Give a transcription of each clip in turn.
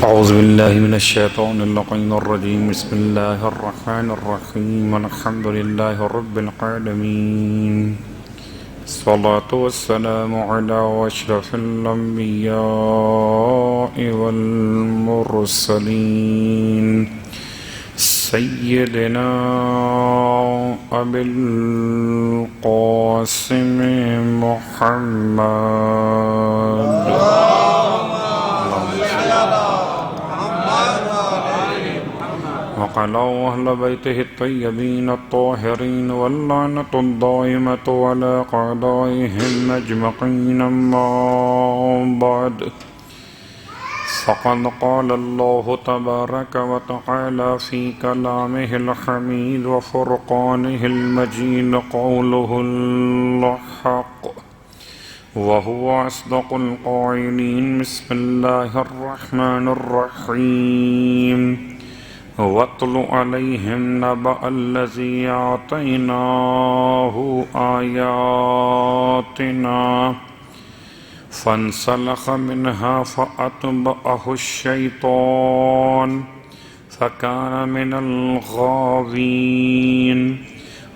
أعوذ بالله من الشيطان اللعين الرجيم بسم الله الرحمن الرحيم الحمد لله رب العالمين الصلاة والسلام على أشرف الأنبياء والمرسلين سيدنا أبي القاسم محمد وقال أهل بيته الطيبين الطاهرين واللعنة الدائمة على أعدائهم أجمعين أما بعد فقد قال الله تبارك وتعالى في كلامه الحميد وفرقانه المجيد قوله الحق وهو أصدق القائلين بسم الله الرحمن الرحيم واتل عليهم نبأ الذي آتيناه آياتنا فانسلخ منها فأتبعه الشيطان فكان من الغاوين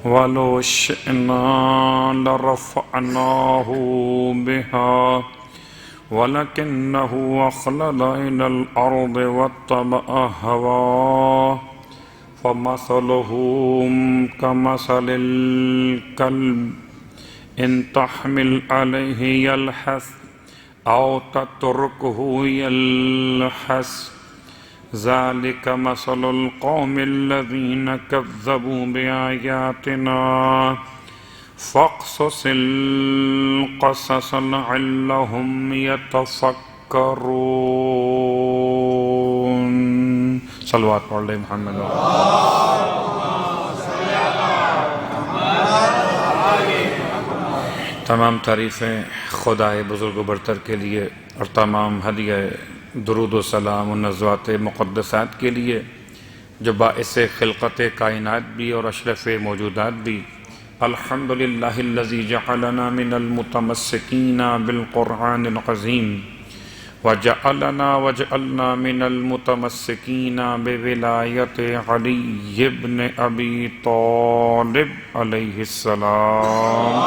ولو شئنا لرفعناه بها ولكنه أخلد إلى الأرض واتبع هواه فمثله كمثل الكلب إن تحمل عليه يلحث أو تتركه يلحث ذلك مثل القوم الذين كذبوا بآياتنا فاقصص القصص لعلهم يتفكرون صلوات علی محمد تمام تعریفیں خدائے بزرگ و برتر کے لیے اور تمام ہدیہ درود و سلام و نزوات مقدسات کے لیے جو باعث خلقت کائنات بھی اور اشرف موجودات بھی الحمدللہ الذی جعلنا من المتمسکین بالقرآن العظیم وجعلنا من المتمسکین بولایت علی بن ابی طالب علیہ السلام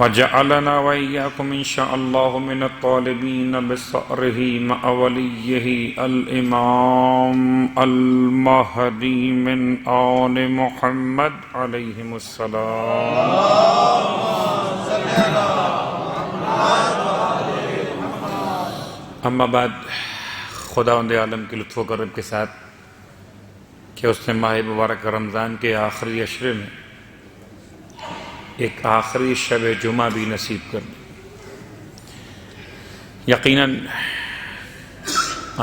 وجعلنا وإياكم إن شاء الله من الطالبين بثأره مع وليه الإمام المهدي من آل محمد عليهم السلام اما بعد خداوند عالم کے لطف و کرم کے ساتھ کہ اس نے ماہ مبارک رمضان کے آخری عشرے میں ایک آخری شب جمعہ بھی نصیب کر دی یقیناً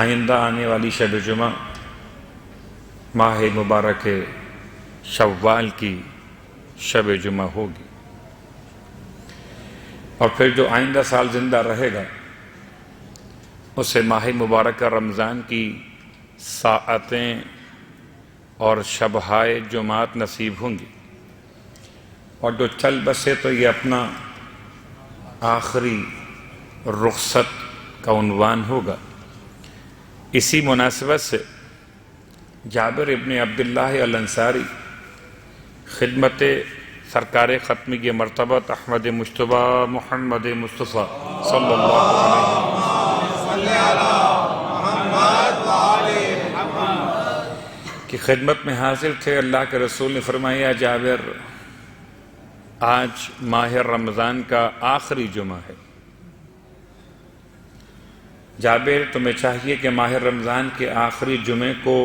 آئندہ آنے والی شب جمعہ ماہ مبارک شوال کی شب جمعہ ہوگی اور پھر جو آئندہ سال زندہ رہے گا اسے ماہ مبارک رمضان کی ساعتیں اور شبہائے جمعات نصیب ہوں گی اور جو چل بسے تو یہ اپنا آخری رخصت کا عنوان ہوگا اسی مناسبت سے جابر ابن عبداللہ الانصاری خدمت سرکار ختمی مرتبہ احمد مجتبی محمد مصطفیٰ صلی اللہ علیہ وسلم کی خدمت میں حاضر تھے اللہ کے رسول نے فرمایا جابر آج ماہ رمضان کا آخری جمعہ ہے جابر تمہیں چاہیے کہ ماہ رمضان کے آخری جمعے کو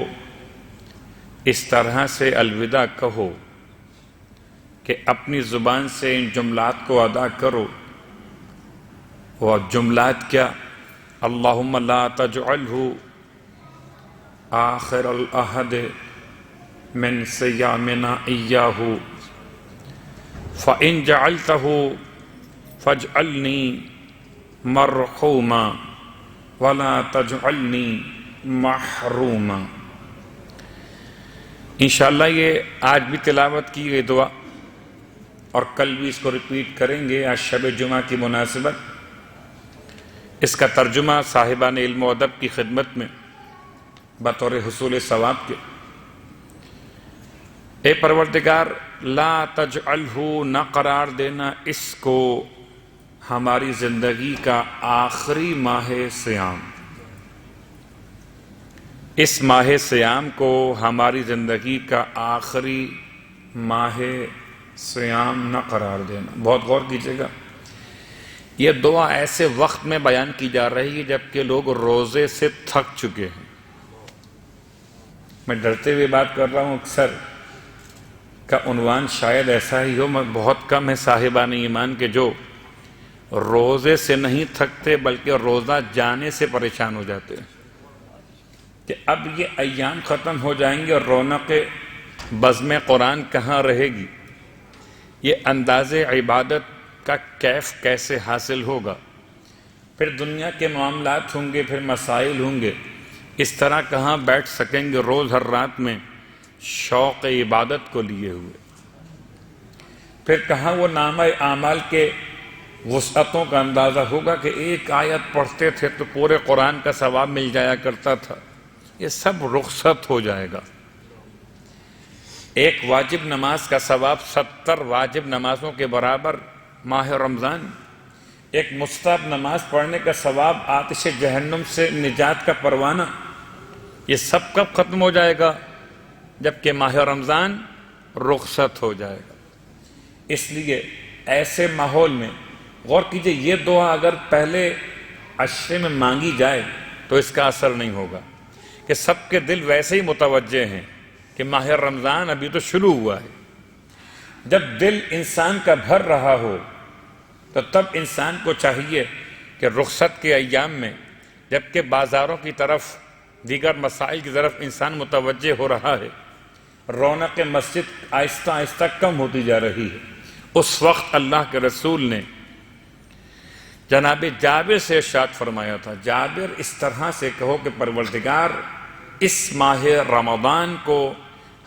اس طرح سے الوداع کہو کہ اپنی زبان سے ان جملات کو ادا کرو وہ جملات کیا اللہم لا تجعلہ آخر العہد من صیامنا ایاہ فَإِن جَعَلْتَهُ فَاجْعَلْنِي مَرْحُومًا وَلَا تَجْعَلْنِي مَحْرُومًا انشاءاللہ یہ آج بھی تلاوت کی گئی دعا اور کل بھی اس کو ریپیٹ کریں گے آج شب جمعہ کی مناسبت۔ اس کا ترجمہ صاحبان علم و ادب کی خدمت میں بطور حصول ثواب کے، اے پروردگار لا تجعلہ، نہ قرار دینا اس کو ہماری زندگی کا آخری ماہ صیام، اس ماہ صیام کو ہماری زندگی کا آخری ماہ صیام نہ قرار دینا۔ بہت غور کیجیے گا، یہ دعا ایسے وقت میں بیان کی جا رہی ہے جبکہ لوگ روزے سے تھک چکے ہیں۔ میں ڈرتے ہوئے بات کر رہا ہوں، اکثر کا عنوان شاید ایسا ہی ہو، بہت کم ہے صاحبان ایمان کے جو روزے سے نہیں تھکتے بلکہ روزہ جانے سے پریشان ہو جاتے ہیں کہ اب یہ ایام ختم ہو جائیں گے اور رونق بزم قرآن کہاں رہے گی، یہ انداز عبادت کا کیف کیسے حاصل ہوگا، پھر دنیا کے معاملات ہوں گے، پھر مسائل ہوں گے، اس طرح کہاں بیٹھ سکیں گے روز ہر رات میں شوق عبادت کو لیے ہوئے، پھر کہاں وہ نامہ اعمال کے وسعتوں کا اندازہ ہوگا کہ ایک آیت پڑھتے تھے تو پورے قرآن کا ثواب مل جایا کرتا تھا، یہ سب رخصت ہو جائے گا۔ ایک واجب نماز کا ثواب 70 واجب نمازوں کے برابر ماہ رمضان، ایک مستحب نماز پڑھنے کا ثواب آتش جہنم سے نجات کا پروانہ، یہ سب کب ختم ہو جائے گا؟ جبکہ ماہ رمضان رخصت ہو جائے گا۔ اس لیے ایسے ماحول میں غور کیجئے، یہ دعا اگر پہلے عشرے میں مانگی جائے تو اس کا اثر نہیں ہوگا کہ سب کے دل ویسے ہی متوجہ ہیں کہ ماہ رمضان ابھی تو شروع ہوا ہے۔ جب دل انسان کا بھر رہا ہو تو تب انسان کو چاہیے کہ رخصت کے ایام میں جبکہ بازاروں کی طرف دیگر مسائل کی طرف انسان متوجہ ہو رہا ہے، رونق مسجد آہستہ آہستہ کم ہوتی جا رہی ہے، اس وقت اللہ کے رسول نے جناب جابر سے ارشاد فرمایا تھا، جابر اس طرح سے کہو کہ پروردگار اس ماہ رمضان کو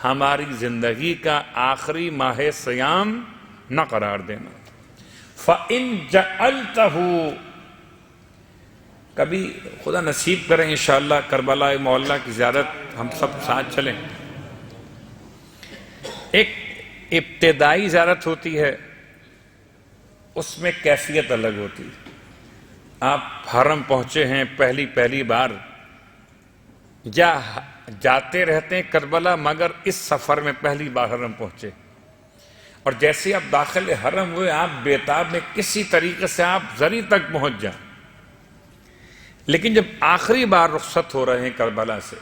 ہماری زندگی کا آخری ماہ صیام نہ قرار دینا۔ فَإِن جَعَلْتَهُ، کبھی خدا نصیب کریں انشاءاللہ کربلا معلیٰ کی زیارت ہم سب ساتھ چلیں۔ ایک ابتدائی زیارت ہوتی ہے، اس میں کیفیت الگ ہوتی ہے۔ آپ حرم پہنچے ہیں پہلی بار، یا جاتے رہتے ہیں کربلا مگر اس سفر میں پہلی بار حرم پہنچے، اور جیسے آپ داخل حرم ہوئے آپ بیتاب میں کسی طریقے سے آپ زری تک پہنچ جائیں، لیکن جب آخری بار رخصت ہو رہے ہیں کربلا سے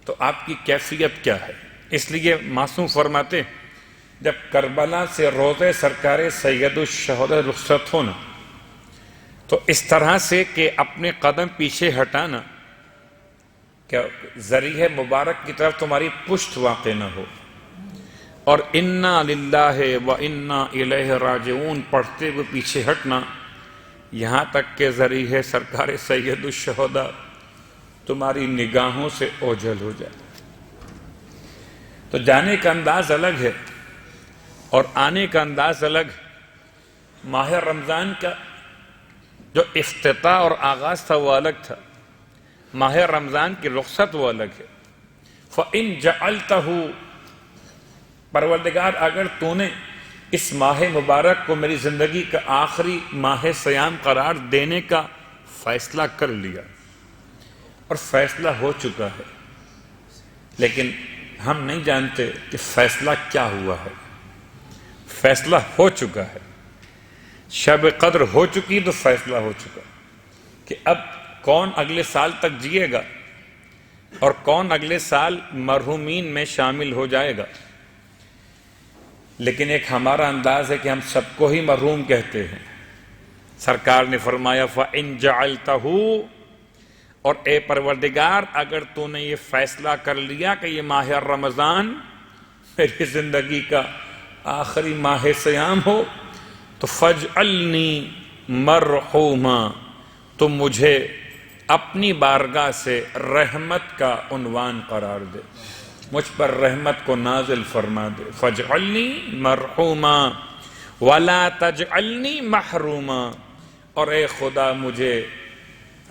تو آپ کی کیفیت کیا ہے؟ اس لیے معصوم فرماتے جب کربلا سے روضہ سرکار سید الشہداء رخصت ہونا تو اس طرح سے کہ اپنے قدم پیچھے ہٹانا کہ ذریعہ مبارک کی طرف تمہاری پشت واقع نہ ہو، اور انا للہ و انا الیہ راجعون پڑھتے ہوئے پیچھے ہٹنا یہاں تک کہ ذریعہ سرکار سید الشہداء تمہاری نگاہوں سے اوجھل ہو جائے۔ تو جانے کا انداز الگ ہے اور آنے کا انداز الگ۔ ماہ رمضان کا جو افتتاح اور آغاز تھا وہ الگ تھا، ماہ رمضان کی رخصت وہ الگ ہے۔ فَإِن جَعَلْتَهُ، پروردگار اگر تو نے اس ماہ مبارک کو میری زندگی کا آخری ماہ صیام قرار دینے کا فیصلہ کر لیا، اور فیصلہ ہو چکا ہے، لیکن ہم نہیں جانتے کہ فیصلہ کیا ہوا ہے۔ فیصلہ ہو چکا ہے، شب قدر ہو چکی تو فیصلہ ہو چکا کہ اب کون اگلے سال تک جیے گا اور کون اگلے سال مرحومین میں شامل ہو جائے گا۔ لیکن ایک ہمارا انداز ہے کہ ہم سب کو ہی مرحوم کہتے ہیں۔ سرکار نے فرمایا فَإِن جَعَلْتَهُ، اور اے پروردگار اگر تو نے یہ فیصلہ کر لیا کہ یہ ماہ رمضان میری زندگی کا آخری ماہ صیام ہو تو فَاجْعَلْنِي مَرْحُومًا، تو مجھے اپنی بارگاہ سے رحمت کا عنوان قرار دے، مجھ پر رحمت کو نازل فرما دے۔ فَاجْعَلْنِي مَرْحُومًا، وَلَا تَجْعَلْنِي مَحْرُومًا، اور اے خدا مجھے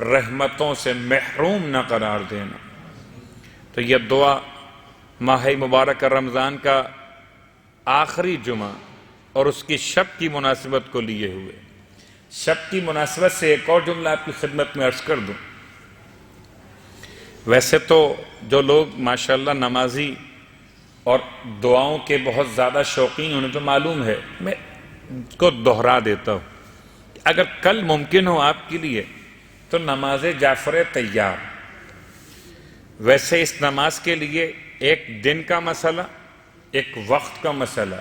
رحمتوں سے محروم نہ قرار دینا۔ تو یہ دعا ماہ مبارک رمضان کا آخری جمعہ اور اس کی شب کی مناسبت کو لیے ہوئے، شب کی مناسبت سے ایک اور جملہ آپ کی خدمت میں عرض کر دوں۔ ویسے تو جو لوگ ماشاءاللہ نمازی اور دعاؤں کے بہت زیادہ شوقین انہیں تو معلوم ہے، میں کو دہرا دیتا ہوں، اگر کل ممکن ہو آپ کے لیے تو نماز جعفر طیار، ویسے اس نماز کے لیے ایک دن کا مسئلہ، ایک وقت کا مسئلہ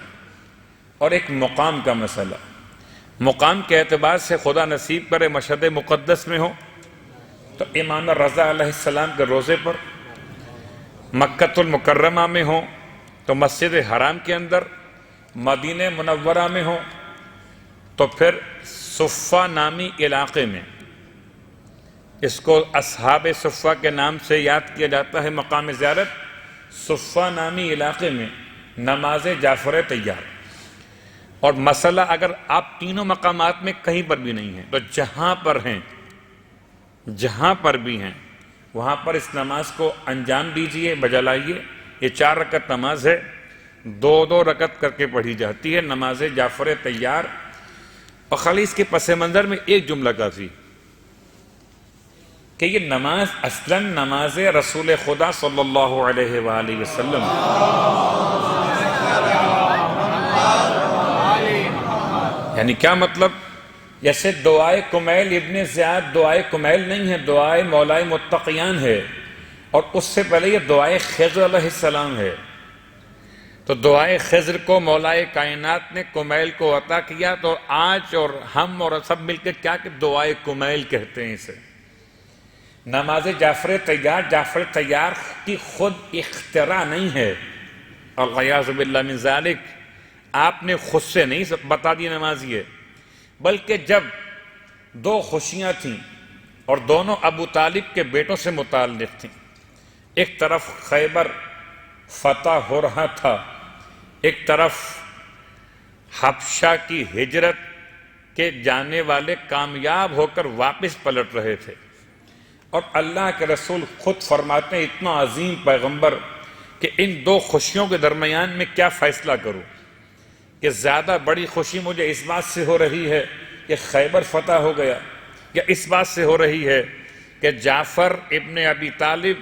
اور ایک مقام کا مسئلہ۔ مقام کے اعتبار سے خدا نصیب کرے مشہد مقدس میں ہو تو امام رضا علیہ السلام کے روزے پر، مکہ المکرمہ میں ہو تو مسجد حرام کے اندر، مدینہ منورہ میں ہو تو پھر صفہ نامی علاقے میں، اس کو اصحاب صفہ کے نام سے یاد کیا جاتا ہے، مقام زیارت صفہ نامی علاقے میں نماز جعفر طیار۔ اور مسئلہ اگر آپ تینوں مقامات میں کہیں پر بھی نہیں ہیں تو جہاں پر ہیں، جہاں پر بھی ہیں وہاں پر اس نماز کو انجام دیجئے، بجا لائیے۔ یہ 4 رکعت نماز ہے، 2 رکعت کر کے پڑھی جاتی ہے نماز جعفر طیار۔ اور خالی اس کے پس منظر میں ایک جملہ کافی کہ یہ نماز اصلاً نماز رسول خدا صلی اللہ علیہ وآلہ وسلم، یعنی کیا مطلب؟ جیسے دعائے کمیل ابن زیاد دعائے کمیل نہیں ہے، دعائے مولائے متقیان ہے، اور اس سے پہلے یہ دعائے خضر علیہ السلام ہے۔ تو دعائے خضر کو مولائے کائنات نے کمیل کو عطا کیا، تو آج اور ہم اور سب مل کے کیا کہ دعائے کمیل کہتے ہیں اسے۔ نماز جعفر طیار، جعفر طیار کی خود اختراع نہیں ہے، والعیاذ باللہ من ذالک، آپ نے خود سے نہیں بتا دی نماز یہ، بلکہ جب 2 خوشیاں تھیں اور دونوں ابو طالب کے بیٹوں سے متعلق تھیں، ایک طرف خیبر فتح ہو رہا تھا، ایک طرف حبشہ کی ہجرت کے جانے والے کامیاب ہو کر واپس پلٹ رہے تھے، اور اللہ کے رسول خود فرماتے ہیں اتنا عظیم پیغمبر کہ ان 2 خوشیوں کے درمیان میں کیا فیصلہ کروں، کہ زیادہ بڑی خوشی مجھے اس بات سے ہو رہی ہے کہ خیبر فتح ہو گیا، یا اس بات سے ہو رہی ہے کہ جعفر ابن ابی طالب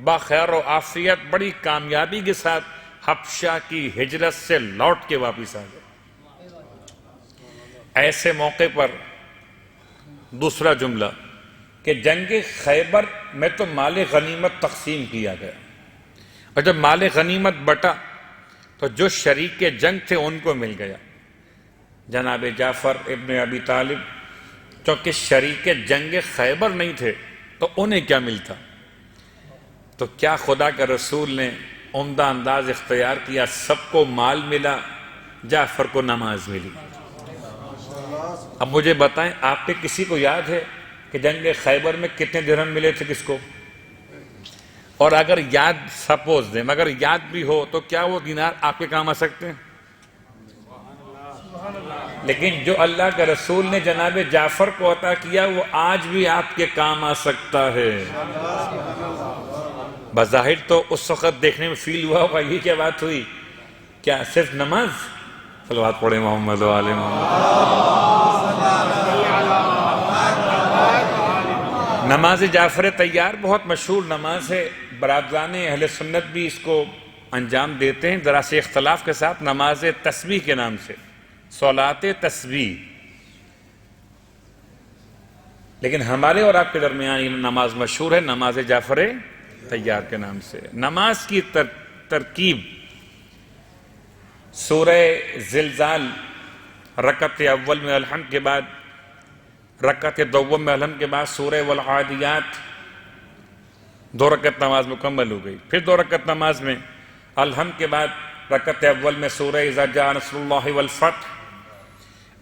بخیر و عافیت بڑی کامیابی کے ساتھ حبشہ کی ہجرت سے لوٹ کے واپس آ گئے۔ ایسے موقع پر دوسرا جملہ کہ جنگ خیبر میں تو مال غنیمت تقسیم کیا گیا، اور جب مال غنیمت بٹا تو جو شریک جنگ تھے ان کو مل گیا۔ جناب جعفر ابن ابی طالب چونکہ شریک جنگ خیبر نہیں تھے تو انہیں کیا ملتا؟ تو کیا خدا کے رسول نے عمدہ انداز اختیار کیا، سب کو مال ملا، جعفر کو نماز ملی۔ اب مجھے بتائیں آپ کے کسی کو یاد ہے کہ جنگ خیبر میں کتنے درہم ملے تھے کس کو؟ اور اگر یاد سپوز دیں، مگر یاد بھی ہو تو کیا وہ دینار آپ کے کام آ سکتے ہیں؟ لیکن جو اللہ کے رسول نے جناب جعفر کو عطا کیا وہ آج بھی آپ کے کام آ سکتا ہے۔ بظاہر تو اس وقت دیکھنے میں فیل ہوا ہوگا یہ کیا بات ہوئی، کیا صرف نماز؟ صلوات پڑھیں محمد و آل محمد۔ نماز جعفر طیار بہت مشہور نماز ہے، برادران اہل سنت بھی اس کو انجام دیتے ہیں، ذرا سے اختلاف کے ساتھ، نماز تسبیح کے نام سے، صلاۃ تسبیح۔ لیکن ہمارے اور آپ کے درمیان یہ نماز مشہور ہے نماز جعفر طیار کے نام سے۔ نماز کی ترکیب سورہ زلزال رکعت اول میں الحمد کے بعد، رکعت دوم میں الحمد کے بعد سورہ والعادیات، 2 رکعت نماز مکمل ہو گئی۔ پھر 2 رکعت نماز میں الحمد کے بعد رکعت اول میں سورہ اذا جاء نصر اللہ والفتح،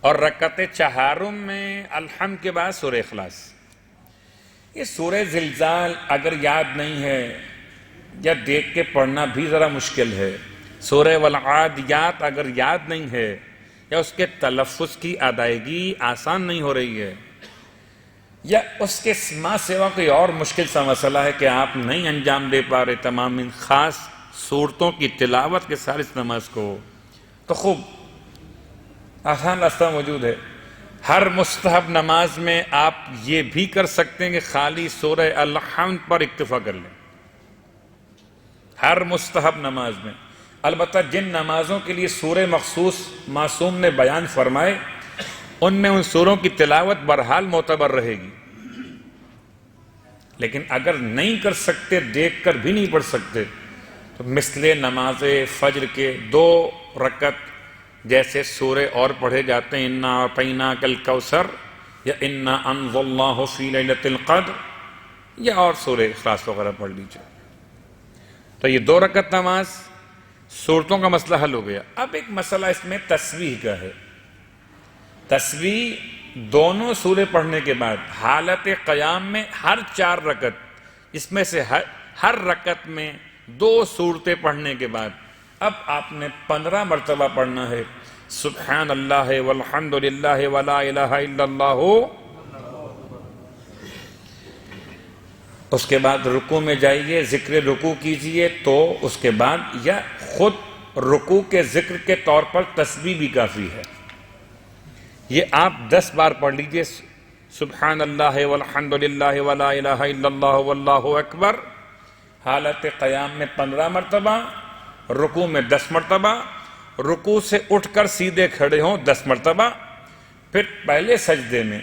اور رکعت چہارم میں الحمد کے بعد سورہ اخلاص۔ یہ سورہ زلزال اگر یاد نہیں ہے یا دیکھ کے پڑھنا بھی ذرا مشکل ہے، سورہ والعادیات اگر یاد نہیں ہے یا اس کے تلفظ کی ادائیگی آسان نہیں ہو رہی ہے، یا اس کے ماں سوا کوئی اور مشکل سا مسئلہ ہے کہ آپ نہیں انجام دے پا رہے تمام ان خاص صورتوں کی تلاوت کے ساتھ اس نماز کو، تو خوب آسان راستہ موجود ہے۔ ہر مستحب نماز میں آپ یہ بھی کر سکتے ہیں کہ خالی سورہ الحمد پر اکتفا کر لیں، ہر مستحب نماز میں۔ البتہ جن نمازوں کے لیے سورہ مخصوص معصوم نے بیان فرمائے ان میں ان سوروں کی تلاوت بہرحال معتبر رہے گی، لیکن اگر نہیں کر سکتے، دیکھ کر بھی نہیں پڑھ سکتے، تو مثل نماز فجر کے 2 رکعت جیسے سورے اور پڑھے جاتے ہیں، انا اعطیناک الکوثر یا انا انزلناہ فی لیلۃ القدر، یا اور سورے اخلاص وغیرہ پڑھ لیجیے۔ تو یہ 2 رکعت نماز صورتوں کا مسئلہ حل ہو گیا۔ اب ایک مسئلہ اس میں تسبیح کا ہے۔ تسبیح دونوں سورے پڑھنے کے بعد حالت قیام میں ہر 4 رکعت، اس میں سے ہر رکعت میں 2 سورتیں پڑھنے کے بعد اب آپ نے 15 مرتبہ پڑھنا ہے، سبحان اللہ والحمد للہ ولا الہ الا اللہ۔ اس کے بعد رکوع میں جائیے، ذکر رکوع کیجئے، تو اس کے بعد یا خود رکوع کے ذکر کے طور پر تسبیح بھی کافی ہے، یہ آپ 10 بار پڑھ لیجئے، سبحان اللہ والحمد للہ ولا الہ الا اللہ واللہ اکبر، حالت قیام میں 15 مرتبہ، رکوع میں 10 مرتبہ، رکوع سے اٹھ کر سیدھے کھڑے ہوں 10 مرتبہ، پھر پہلے سجدے میں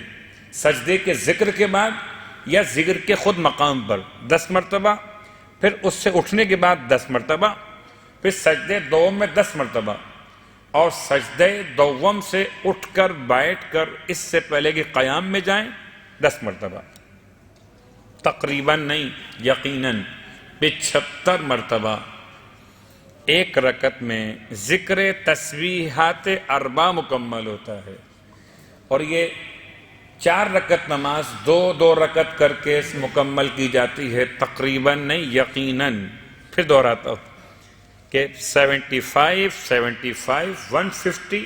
سجدے کے ذکر کے بعد یا ذکر کے خود مقام پر 10 مرتبہ، پھر اس سے اٹھنے کے بعد 10 مرتبہ، پھر سجدے دوم میں 10 مرتبہ، اور سجدے دوم سے اٹھ کر بیٹھ کر اس سے پہلے کہ قیام میں جائیں 10 مرتبہ، تقریباً نہیں یقیناً 75 مرتبہ ایک رکعت میں ذکر تسبیحات 4 مکمل ہوتا ہے۔ اور یہ 4 رکعت نماز 2 رکعت کر کے مکمل کی جاتی ہے، تقریباً نہیں یقیناً۔ پھر دہراتا ہوں کہ 75 150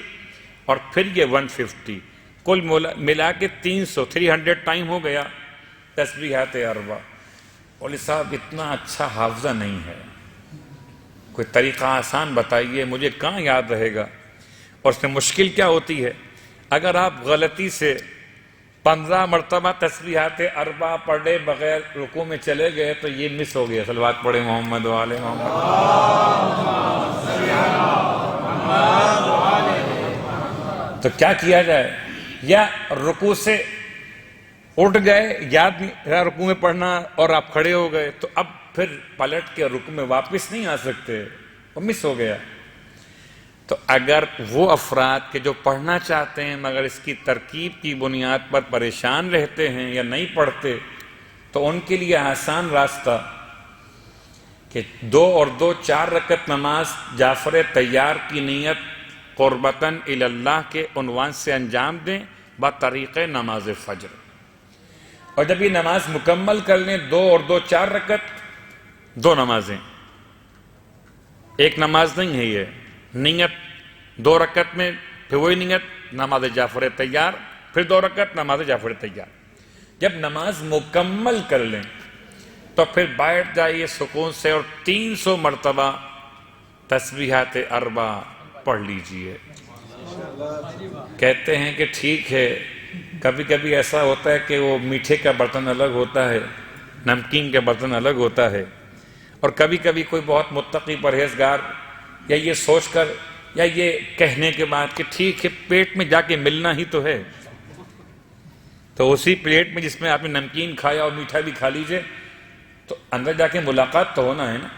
اور پھر یہ 150 کل ملا کے 300 ٹائم ہو گیا تسبیحات 4۔ مولوی صاحب اتنا اچھا حافظہ نہیں ہے، کوئی طریقہ آسان بتائیے، مجھے کہاں یاد رہے گا۔ اور اس میں مشکل کیا ہوتی ہے، اگر آپ غلطی سے 15 مرتبہ تسبیحات 4 پڑھے بغیر رکوع میں چلے گئے تو یہ مس ہو گیا۔ صلوات پڑھے محمد وآل محمد۔ تو کیا کیا جائے، یا رکوع سے اٹھ گئے، یاد نہیں رکوع میں پڑھنا اور آپ کھڑے ہو گئے، تو اب پھر پلٹ کے رکوع میں واپس نہیں آ سکتے، وہ مس ہو گیا۔ تو اگر وہ افراد کے جو پڑھنا چاہتے ہیں مگر اس کی ترکیب کی بنیاد پر پریشان رہتے ہیں یا نہیں پڑھتے، تو ان کے لیے آسان راستہ کہ 2 اور 2 4 رکعت نماز جعفر طیار کی نیت قربتاً اللہ کے عنوان سے انجام دیں بطریق نماز فجر۔ اور جب یہ نماز مکمل کر لیں 2 اور 2 4 رکعت، 2 نمازیں، ایک نماز نہیں ہے یہ، نیت 2 رکعت میں، پھر وہی نیت نماز جعفر طیار، پھر 2 رکعت نماز جعفر طیار۔ جب نماز مکمل کر لیں تو پھر بیٹھ جائیے سکون سے اور 300 مرتبہ تسبیحات 4 پڑھ لیجئے۔ کہتے ہیں کہ ٹھیک ہے، کبھی کبھی ایسا ہوتا ہے کہ وہ میٹھے کا برتن الگ ہوتا ہے، نمکین کا برتن الگ ہوتا ہے، اور کبھی کبھی کوئی بہت متقی پرہیزگار یا یہ سوچ کر یا یہ کہنے کے بعد کہ ٹھیک ہے پیٹ میں جا کے ملنا ہی تو ہے، تو اسی پلیٹ میں جس میں آپ نے نمکین کھایا اور میٹھا بھی کھا لیجئے، تو اندر جا کے ملاقات تو ہونا ہے نا۔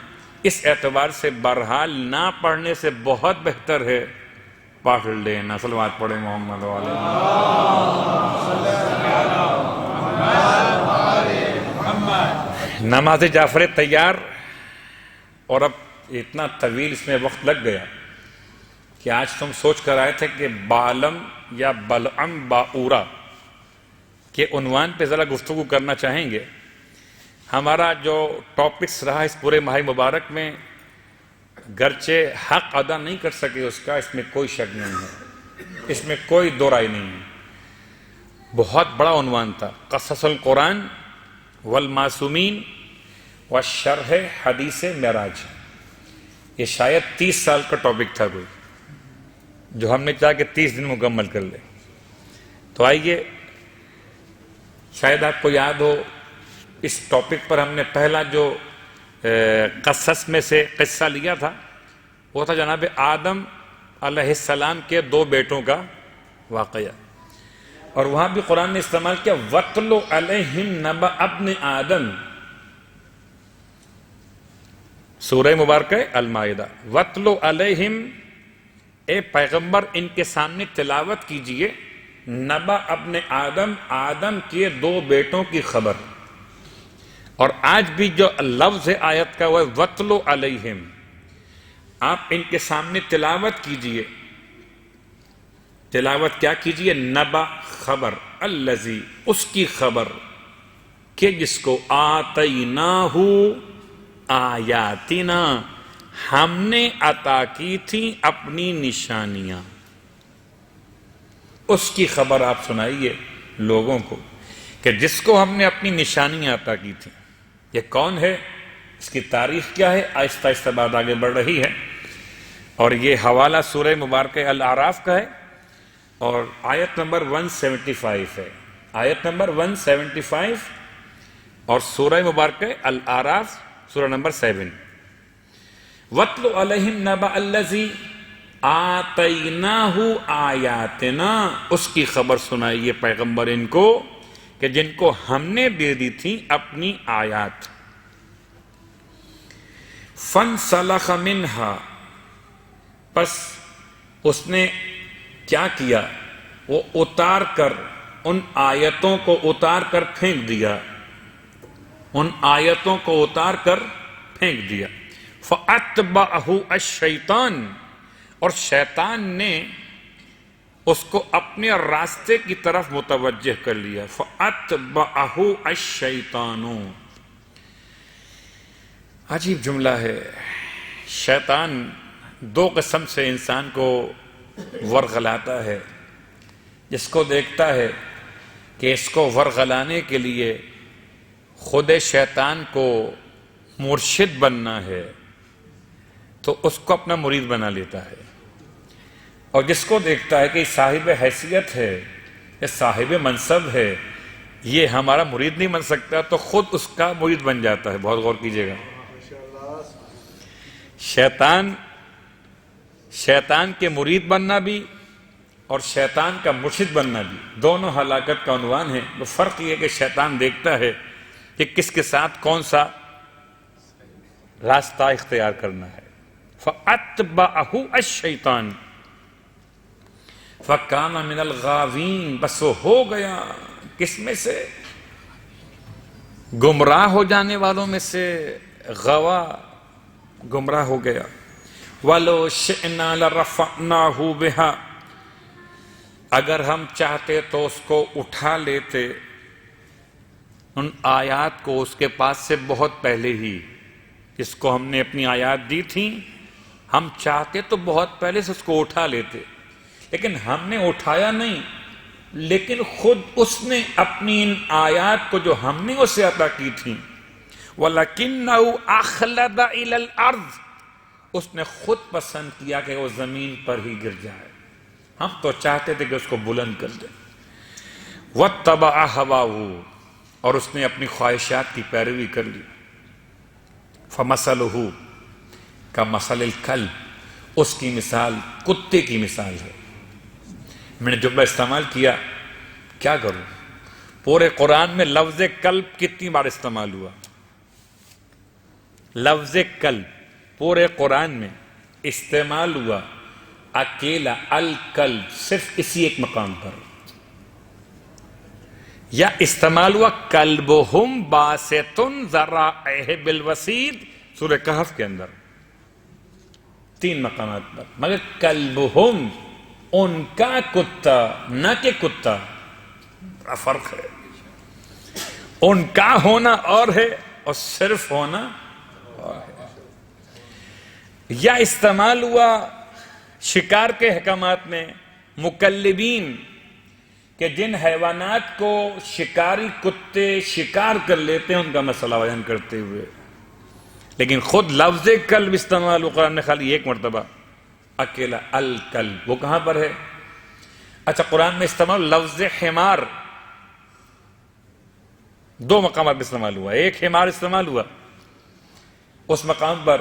اس اعتبار سے بہرحال نہ پڑھنے سے بہت بہتر ہے پڑھ لینا۔ صلوات پڑھے محمد والے۔ نماز جعفر طیار، اور اب اتنا طویل اس میں وقت لگ گیا کہ آج تم سوچ کر آئے تھے کہ بالم یا بلعم باورا کے عنوان پہ ذرا گفتگو کرنا چاہیں گے۔ ہمارا جو ٹاپکس رہا اس پورے ماہ مبارک میں، گرچہ حق ادا نہیں کر سکے اس کا، اس میں کوئی شک نہیں ہے، اس میں کوئی دو رائے نہیں ہے۔ بہت بڑا عنوان تھا، قصص القرآن والمعصومین والشرح حدیث معراج۔ یہ شاید 30 سال کا ٹاپک تھا کوئی، جو ہم نے چاہا کہ 30 دن مکمل کر لیں۔ تو آئیے، شاید آپ کو یاد ہو، اس ٹاپک پر ہم نے پہلا جو قصص میں سے قصہ لیا تھا وہ تھا جناب آدم علیہ السلام کے 2 بیٹوں کا واقعہ، اور وہاں بھی قرآن نے استعمال کیا وَاتْلُ عَلَيْهِمْ نَبَأَ ابْنِ آدم، سورہ مبارکہ المائدہ۔ وَاتْلُ عَلَيْهِمْ، اے پیغمبر ان کے سامنے تلاوت کیجئے، نبأ ابن آدم، آدم کے 2 بیٹوں کی خبر۔ اور آج بھی جو لفظ آیت کا وہ ہے وَاتْلُ عَلَيْهِمْ، آپ ان کے سامنے تلاوت کیجئے۔ تلاوت کیا کیجئے؟ نبأ، خبر، الذی، اس کی خبر کہ جس کو آتیناہ آیاتنا، ہم نے عطا کی تھی اپنی نشانیاں۔ اس کی خبر آپ سنائیے لوگوں کو کہ جس کو ہم نے اپنی نشانیاں عطا کی تھی۔ یہ کون ہے؟ اس کی تاریخ کیا ہے؟ آہستہ آہستہ بات آگے بڑھ رہی ہے، اور یہ حوالہ سورہ مبارکہ الاعراف کا ہے، اور آیت نمبر 175 ہے، آیت نمبر 175، اور سورہ مبارکہ الاعراف سورہ نمبر 7۔ وَاتْلُ عَلَيْهِمْ نَبَأَ الَّذِي آتَيْنَاهُ آیَاتِنَا، اس کی خبر سنائیے پیغمبر ان کو کہ جن کو ہم نے دے دی تھی اپنی آیات۔ فَانْسَلَخَ مِنْهَا، پس اس نے کیا کیا؟ وہ اتار کر، ان آیتوں کو اتار کر پھینک دیا، ان آیتوں کو اتار کر پھینک دیا۔ فَأَتْبَعَهُ الشَّيْطَانُ، اور شیطان نے اس کو اپنے راستے کی طرف متوجہ کر لیا۔ فَأَتْبَعَهُ الشَّيْطَانُ، عجیب جملہ ہے۔ شیطان 2 قسم سے انسان کو ورغلاتا ہے۔ جس کو دیکھتا ہے کہ اس کو ورغلانے کے لیے خود شیطان کو مرشد بننا ہے تو اس کو اپنا مرید بنا لیتا ہے، اور جس کو دیکھتا ہے کہ صاحب حیثیت ہے، یہ صاحب منصب ہے، یہ ہمارا مرید نہیں بن سکتا، تو خود اس کا مرید بن جاتا ہے۔ بہت غور کیجئے گا، شیطان کے مرید بننا بھی اور شیطان کا مرشد بننا بھی دونوں ہلاکت کا عنوان ہے۔ تو فرق یہ ہے کہ شیطان دیکھتا ہے کہ کس کے ساتھ کون سا راستہ اختیار کرنا ہے۔ فَأَتْبَعَهُ الشَّيْطَانُ فَكَانَ مِنَ الْغَاوِينَ، بس وہ ہو گیا کس میں سے؟ گمراہ ہو جانے والوں میں سے، غوا، گمراہ ہو گیا۔ وَلَوْ شِئْنَا لَرَفَعْنَاهُ بِهَا، اگر ہم چاہتے تو اس کو اٹھا لیتے، ان آیات کو اس کے پاس سے بہت پہلے ہی، جس کو ہم نے اپنی آیات دی تھیں، ہم چاہتے تو بہت پہلے سے اس کو اٹھا لیتے، لیکن ہم نے اٹھایا نہیں، لیکن خود اس نے اپنی ان آیات کو جو ہم نے اسے عطا کی تھیں، وَلَكِنَّهُ أَخْلَدَ إِلَى الْأَرْضِ، اس نے خود پسند کیا کہ وہ زمین پر ہی گر جائے، ہم تو چاہتے تھے کہ اس کو بلند کر دیں۔ وَاتَّبَعَ هَوَاهُ، اور اس نے اپنی خواہشات کی پیروی کر لی۔ فَمَثَلُهُ كَمَثَلِ الْكَلْبِ، اس کی مثال کتے کی مثال ہے۔ میں نے جملہ استعمال کیا، کیا کروں؟ پورے قرآن میں لفظ کلب کتنی بار استعمال ہوا؟ لفظ کلب پورے قرآن میں استعمال ہوا اکیلا الکلب، صرف اسی ایک مقام پر، یا استعمال ہوا کلبہم باسط ذرائعہ بالوسید سورہ کہف کے اندر، 3 مقامات پر، مگر کلبہم ان کا کتا، نہ کہ کتا، بڑا فرق ہے۔ ان کا ہونا اور ہے اور صرف ہونا اور ہے۔ یا استعمال ہوا شکار کے احکامات میں مکلبین کہ جن حیوانات کو شکاری کتے شکار کر لیتے ہیں ان کا مسئلہ بیان کرتے ہوئے، لیکن خود لفظ کلب استعمال ہو قرآن نے خالی ایک مرتبہ اکیلا الکلب، وہ کہاں پر ہے؟ اچھا قرآن میں استعمال لفظ حمار دو مقامات میں استعمال ہوا، ایک حمار استعمال ہوا اس مقام پر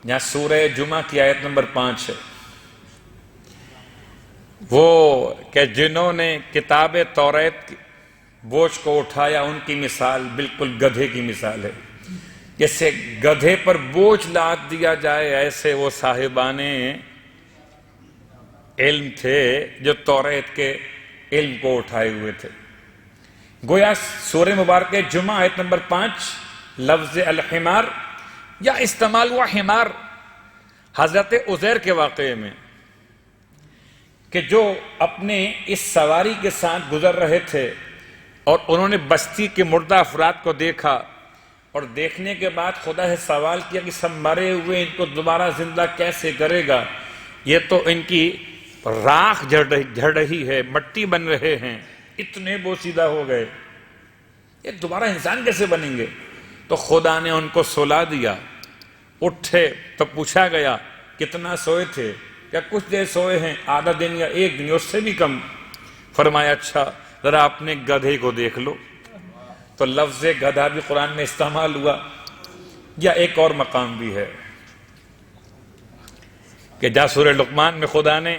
یہاں سورہ جمعہ کی آیت نمبر 5 ہے، وہ کہ جنہوں نے کتاب توریت بوجھ کو اٹھایا ان کی مثال بالکل گدھے کی مثال ہے، جیسے گدھے پر بوجھ لاد دیا جائے ایسے وہ صاحبان علم تھے جو توریت کے علم کو اٹھائے ہوئے تھے۔ گویا سورہ مبارکہ جمعہ آیت نمبر 5 لفظ الحمار یا استعمال ہوا حمار حضرت عزیر کے واقعے میں کہ جو اپنے اس سواری کے ساتھ گزر رہے تھے اور انہوں نے بستی کے مردہ افراد کو دیکھا اور دیکھنے کے بعد خدا سے سوال کیا کہ سب مرے ہوئے ان کو دوبارہ زندہ کیسے کرے گا، یہ تو ان کی راکھ جھڑ رہی ہے، مٹی بن رہے ہیں، اتنے بوسیدہ ہو گئے، یہ دوبارہ انسان کیسے بنیں گے؟ تو خدا نے ان کو سلا دیا، اٹھے تو پوچھا گیا کتنا سوئے تھے؟ کیا کچھ دیر سوئے ہیں، آدھا دن یا ایک دن، اس سے بھی کم؟ فرمایا اچھا ذرا اپنے گدھے کو دیکھ لو، تو لفظ گدھا بھی قرآن میں استعمال ہوا۔ یا ایک اور مقام بھی ہے کہ جہاں سورہ لقمان میں خدا نے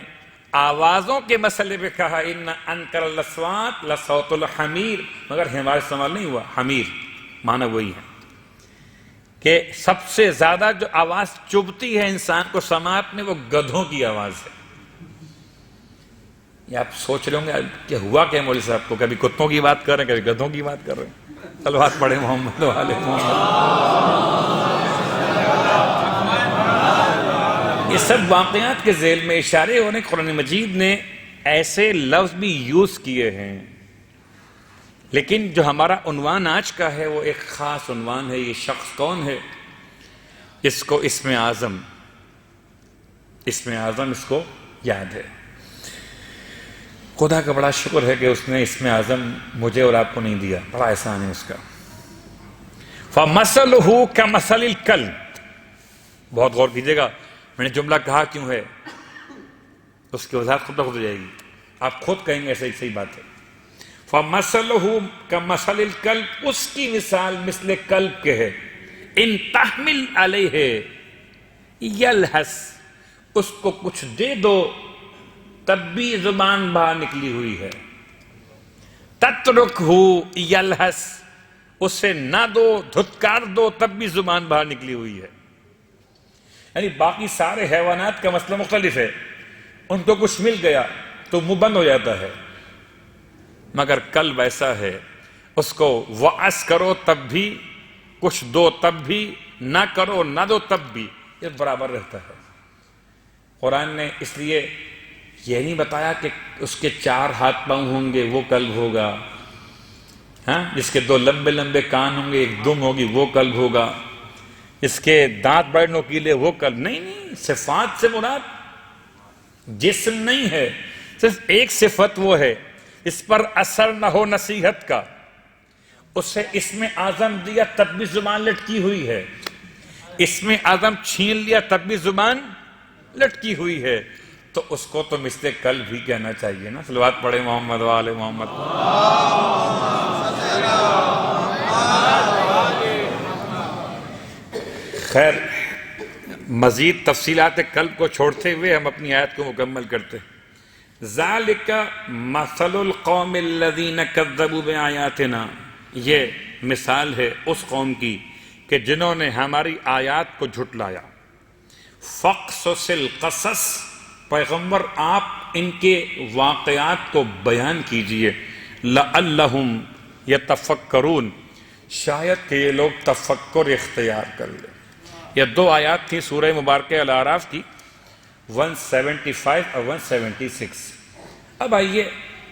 آوازوں کے مسئلے پہ کہا ان انکر الاصوات لصوت الحمیر، مگر ہمارے استعمال نہیں ہوا، حمیر معنی وہی ہے کہ سب سے زیادہ جو آواز چبھتی ہے انسان کو سماعت میں وہ گدھوں کی آواز ہے۔ یہ آپ سوچ رہے ہوں گے کہ ہوا کیا مولوی صاحب کو، کبھی کتوں کی بات کر رہے ہیں کبھی گدھوں کی بات کر رہے ہیں، صلوات پڑھے محمد وآل محمد۔ یہ سب واقعات کے ذیل میں اشارے ہونے قرآن مجید نے ایسے لفظ بھی یوز کیے ہیں، لیکن جو ہمارا عنوان آج کا ہے وہ ایک خاص عنوان ہے۔ یہ شخص کون ہے؟ اس کو اسم اعظم اس کو یاد ہے۔ خدا کا بڑا شکر ہے کہ اس نے اسم اعظم مجھے اور آپ کو نہیں دیا، بڑا احسان ہے اس کا۔ فَمَثَلُهُ كَمَثَلِ الْكَلْبِ، بہت غور کیجئے گا، میں نے جملہ کہا کیوں ہے، اس کی وضاحت خود بخود ہو جائے گی، آپ خود کہیں گے ایسے صحیح بات ہے۔ فَمَثَلُهُ كَمَثَلِ الْكَلْبِ، اس کی مثال مثل کلب کے ہے، ان تحمل علیہ یلحس، اس کو کچھ دے دو تب بھی زبان باہر نکلی ہوئی ہے، تترکہ یلحس، اسے نہ دو دھتکار دو تب بھی زبان باہر نکلی ہوئی ہے۔ یعنی باقی سارے حیوانات کا مسئلہ مختلف ہے، ان کو کچھ مل گیا تو منہ بند ہو جاتا ہے، مگر کلب ایسا ہے اس کو وعظ کرو تب بھی، کچھ دو تب بھی، نہ کرو نہ دو تب بھی، یہ برابر رہتا ہے۔ قرآن نے اس لیے یہ نہیں بتایا کہ اس کے 4 ہاتھ پاؤں ہوں گے وہ کلب ہوگا، ہاں جس کے 2 لمبے لمبے کان ہوں گے، ایک دم ہوگی وہ کلب ہوگا، اس کے دانت بڑے نوکیلے وہ کلب نہیں، صفات سے مراد جسم نہیں ہے، صرف ایک صفت وہ ہے اس پر اثر نہ ہو نصیحت کا، اسے اسم اعظم دیا تب بھی زبان لٹکی ہوئی ہے، اسم اعظم چھین لیا تب بھی زبان لٹکی ہوئی ہے، تو اس کو تو مثل کلب بھی کہنا چاہیے نا۔ صلوات پڑھے محمد وآل محمد۔ خیر مزید تفصیلات قلب کو چھوڑتے ہوئے ہم اپنی آیت کو مکمل کرتے ہیں۔ ذالک مثل القوم الذین کذبوا بآیاتنا، یہ مثال ہے اس قوم کی کہ جنہوں نے ہماری آیات کو جھٹلایا۔ فقصص القصص، پیغمبر آپ ان کے واقعات کو بیان کیجئے، لعلہم یتفکرون، شاید کہ یہ لوگ تفکر اختیار کر لیں۔ یہ 2 آیات تھی سورہ مبارکہ الاعراف کی 175 اور 176۔ اب آئیے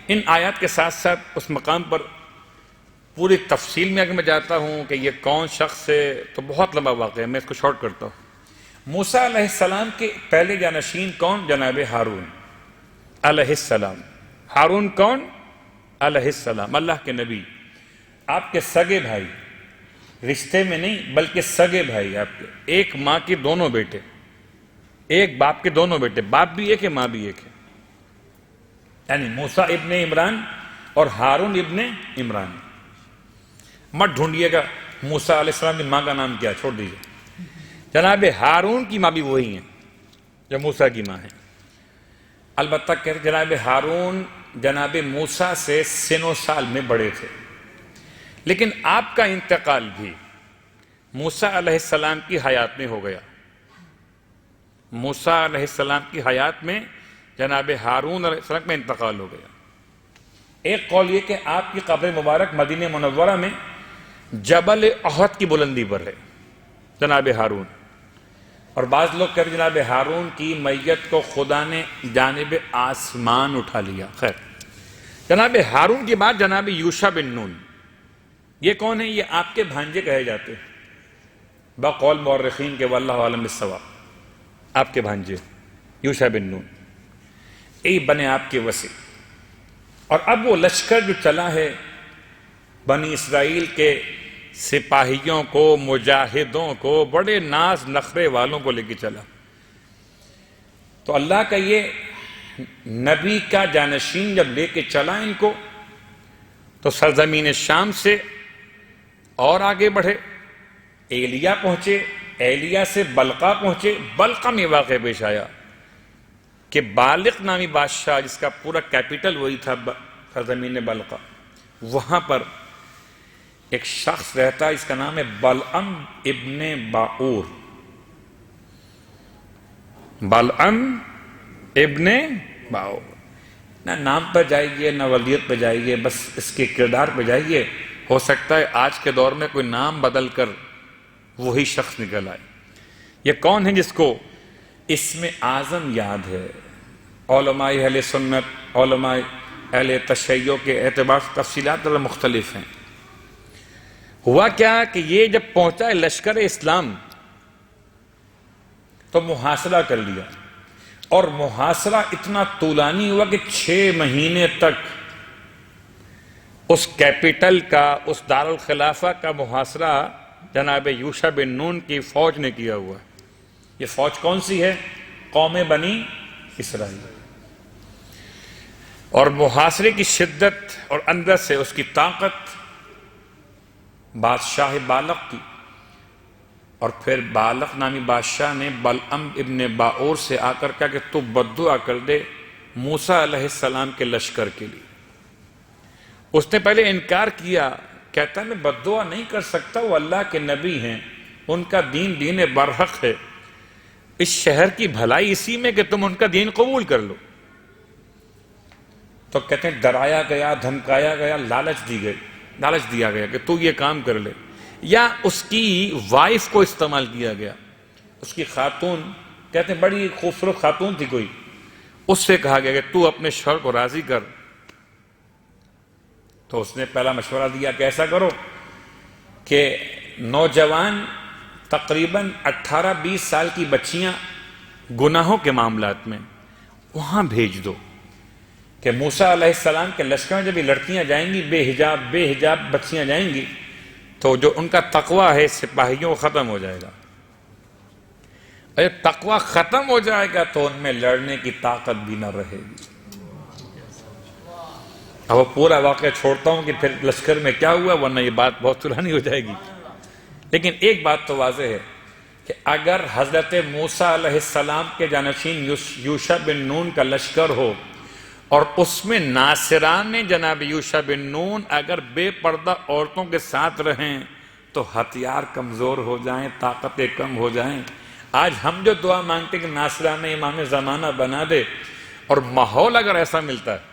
ان آیات کے ساتھ ساتھ اس مقام پر پوری تفصیل میں اگر میں جاتا ہوں کہ یہ کون شخص ہے تو بہت لمبا واقعہ ہے، میں اس کو شارٹ کرتا ہوں۔ موسیٰ علیہ السلام کے پہلے جانشین کون؟ جناب ہارون۔ علیہ السلام. ہارون کون؟ علیہ السلام، اللہ کے نبی، آپ کے سگے بھائی، رشتے میں نہیں بلکہ سگے بھائی آپ کے، ایک ماں کے دونوں بیٹے، ایک باپ کے دونوں بیٹے، باپ بھی ایک ہے ماں بھی ایک ہے، یعنی موسیٰ ابن عمران اور ہارون ابن عمران. مت ڈھونڈیے گا موسیٰ علیہ السلام کی ماں کا نام کیا، چھوڑ دیجیے. جناب ہارون کی ماں بھی وہی ہیں جو موسیٰ کی ماں ہیں. البتہ کہ جناب ہارون جناب موسیٰ سے سن و سال میں بڑے تھے، لیکن آپ کا انتقال بھی موسیٰ علیہ السلام کی حیات میں ہو گیا. موسیٰ علیہ السلام کی حیات میں جناب ہارون علیہ السلام میں انتقال ہو گیا. ایک قول یہ کہ آپ کی قبر مبارک مدینہ منورہ میں جبل احد کی بلندی پر ہے جناب ہارون. اور بعض لوگ کہتے ہیں جناب ہارون کی میت کو خدا نے جانب آسمان اٹھا لیا. خیر، جناب ہارون کی بات جناب یوشع بن نون، یہ کون ہے؟ یہ آپ کے بھانجے کہے جاتے ہیں بقول مورخین کے، واللہ عالم بالصواب. آپ کے بھانجے یوشع بن نون، ای بنے آپ کے وسیع. اور اب وہ لشکر جو چلا ہے بنی اسرائیل کے سپاہیوں کو، مجاہدوں کو، بڑے ناز نخرے والوں کو لے کے چلا. تو اللہ کا یہ نبی کا جانشین جب لے کے چلا ان کو، تو سرزمین شام سے اور آگے بڑھے، ایلیا پہنچے، ایلیا سے بلقا پہنچے. بلقا میں واقع پیش آیا کہ بالق نامی بادشاہ جس کا پورا کیپٹل وہی تھا سرزمین بلقا، وہاں پر ایک شخص رہتا ہے، اس کا نام ہے بلعم ابن باعور. بلعم ابن باعور، نہ نام پہ جائیے نہ ولیت پہ جائیے، بس اس کے کردار پہ جائیے. ہو سکتا ہے آج کے دور میں کوئی نام بدل کر وہی شخص نکل آئے. یہ کون ہے جس کو اسم اعظم یاد ہے؟ علماء اہل سنت، علماء اہل تشیع کے اعتبار سے تفصیلات مختلف ہیں. ہوا کیا کہ یہ جب پہنچا ہے لشکر اسلام تو محاصرہ کر لیا، اور محاصرہ اتنا طولانی ہوا کہ 6 مہینے تک اس کیپٹل کا، اس دارالخلافہ کا محاصرہ جناب یوشع بن نون کی فوج نے کیا ہوا. یہ فوج کون سی ہے؟ قوم بنی اسرائیل. اور محاصرے کی شدت اور اندر سے اس کی طاقت بادشاہ بالق کی. اور پھر بالق نامی بادشاہ نے بلعم ابن باعور سے آ کر کہا کہ تو بددعا کر دے موسیٰ علیہ السلام کے لشکر کے لیے. اس نے پہلے انکار کیا، کہتا ہے میں بددعا نہیں کر سکتا، وہ اللہ کے نبی ہیں، ان کا دین دین برحق ہے، اس شہر کی بھلائی اسی میں کہ تم ان کا دین قبول کر لو. تو کہتے ہیں ڈرایا گیا، دھمکایا گیا، لالچ دیا گیا کہ تو یہ کام کر لے. یا اس کی وائف کو استعمال کیا گیا، اس کی خاتون، کہتے ہیں بڑی خوبصورت خاتون تھی کوئی، اس سے کہا گیا کہ تو اپنے شوہر کو راضی کر. تو اس نے پہلا مشورہ دیا کہ ایسا کرو کہ نوجوان تقریباً 18-20 سال کی بچیاں گناہوں کے معاملات میں وہاں بھیج دو، کہ موسیٰ علیہ السلام کے لشکر میں جب یہ لڑکیاں جائیں گی، بے حجاب بچیاں جائیں گی، تو جو ان کا تقویٰ ہے سپاہیوں کو ختم ہو جائے گا. جب تقویٰ ختم ہو جائے گا تو ان میں لڑنے کی طاقت بھی نہ رہے گی. اب وہ پورا واقعہ چھوڑتا ہوں کہ پھر لشکر میں کیا ہوا، ورنہ یہ بات بہت طولانی ہو جائے گی. لیکن ایک بات تو واضح ہے کہ اگر حضرت موسیٰ علیہ السلام کے جانشین یوشع بن نون کا لشکر ہو اور اس میں ناصران جناب یوشع بن نون اگر بے پردہ عورتوں کے ساتھ رہیں تو ہتھیار کمزور ہو جائیں، طاقتیں کم ہو جائیں. آج ہم جو دعا مانگتے کہ ناصران امام زمانہ بنا دے، اور ماحول اگر ایسا ملتا ہے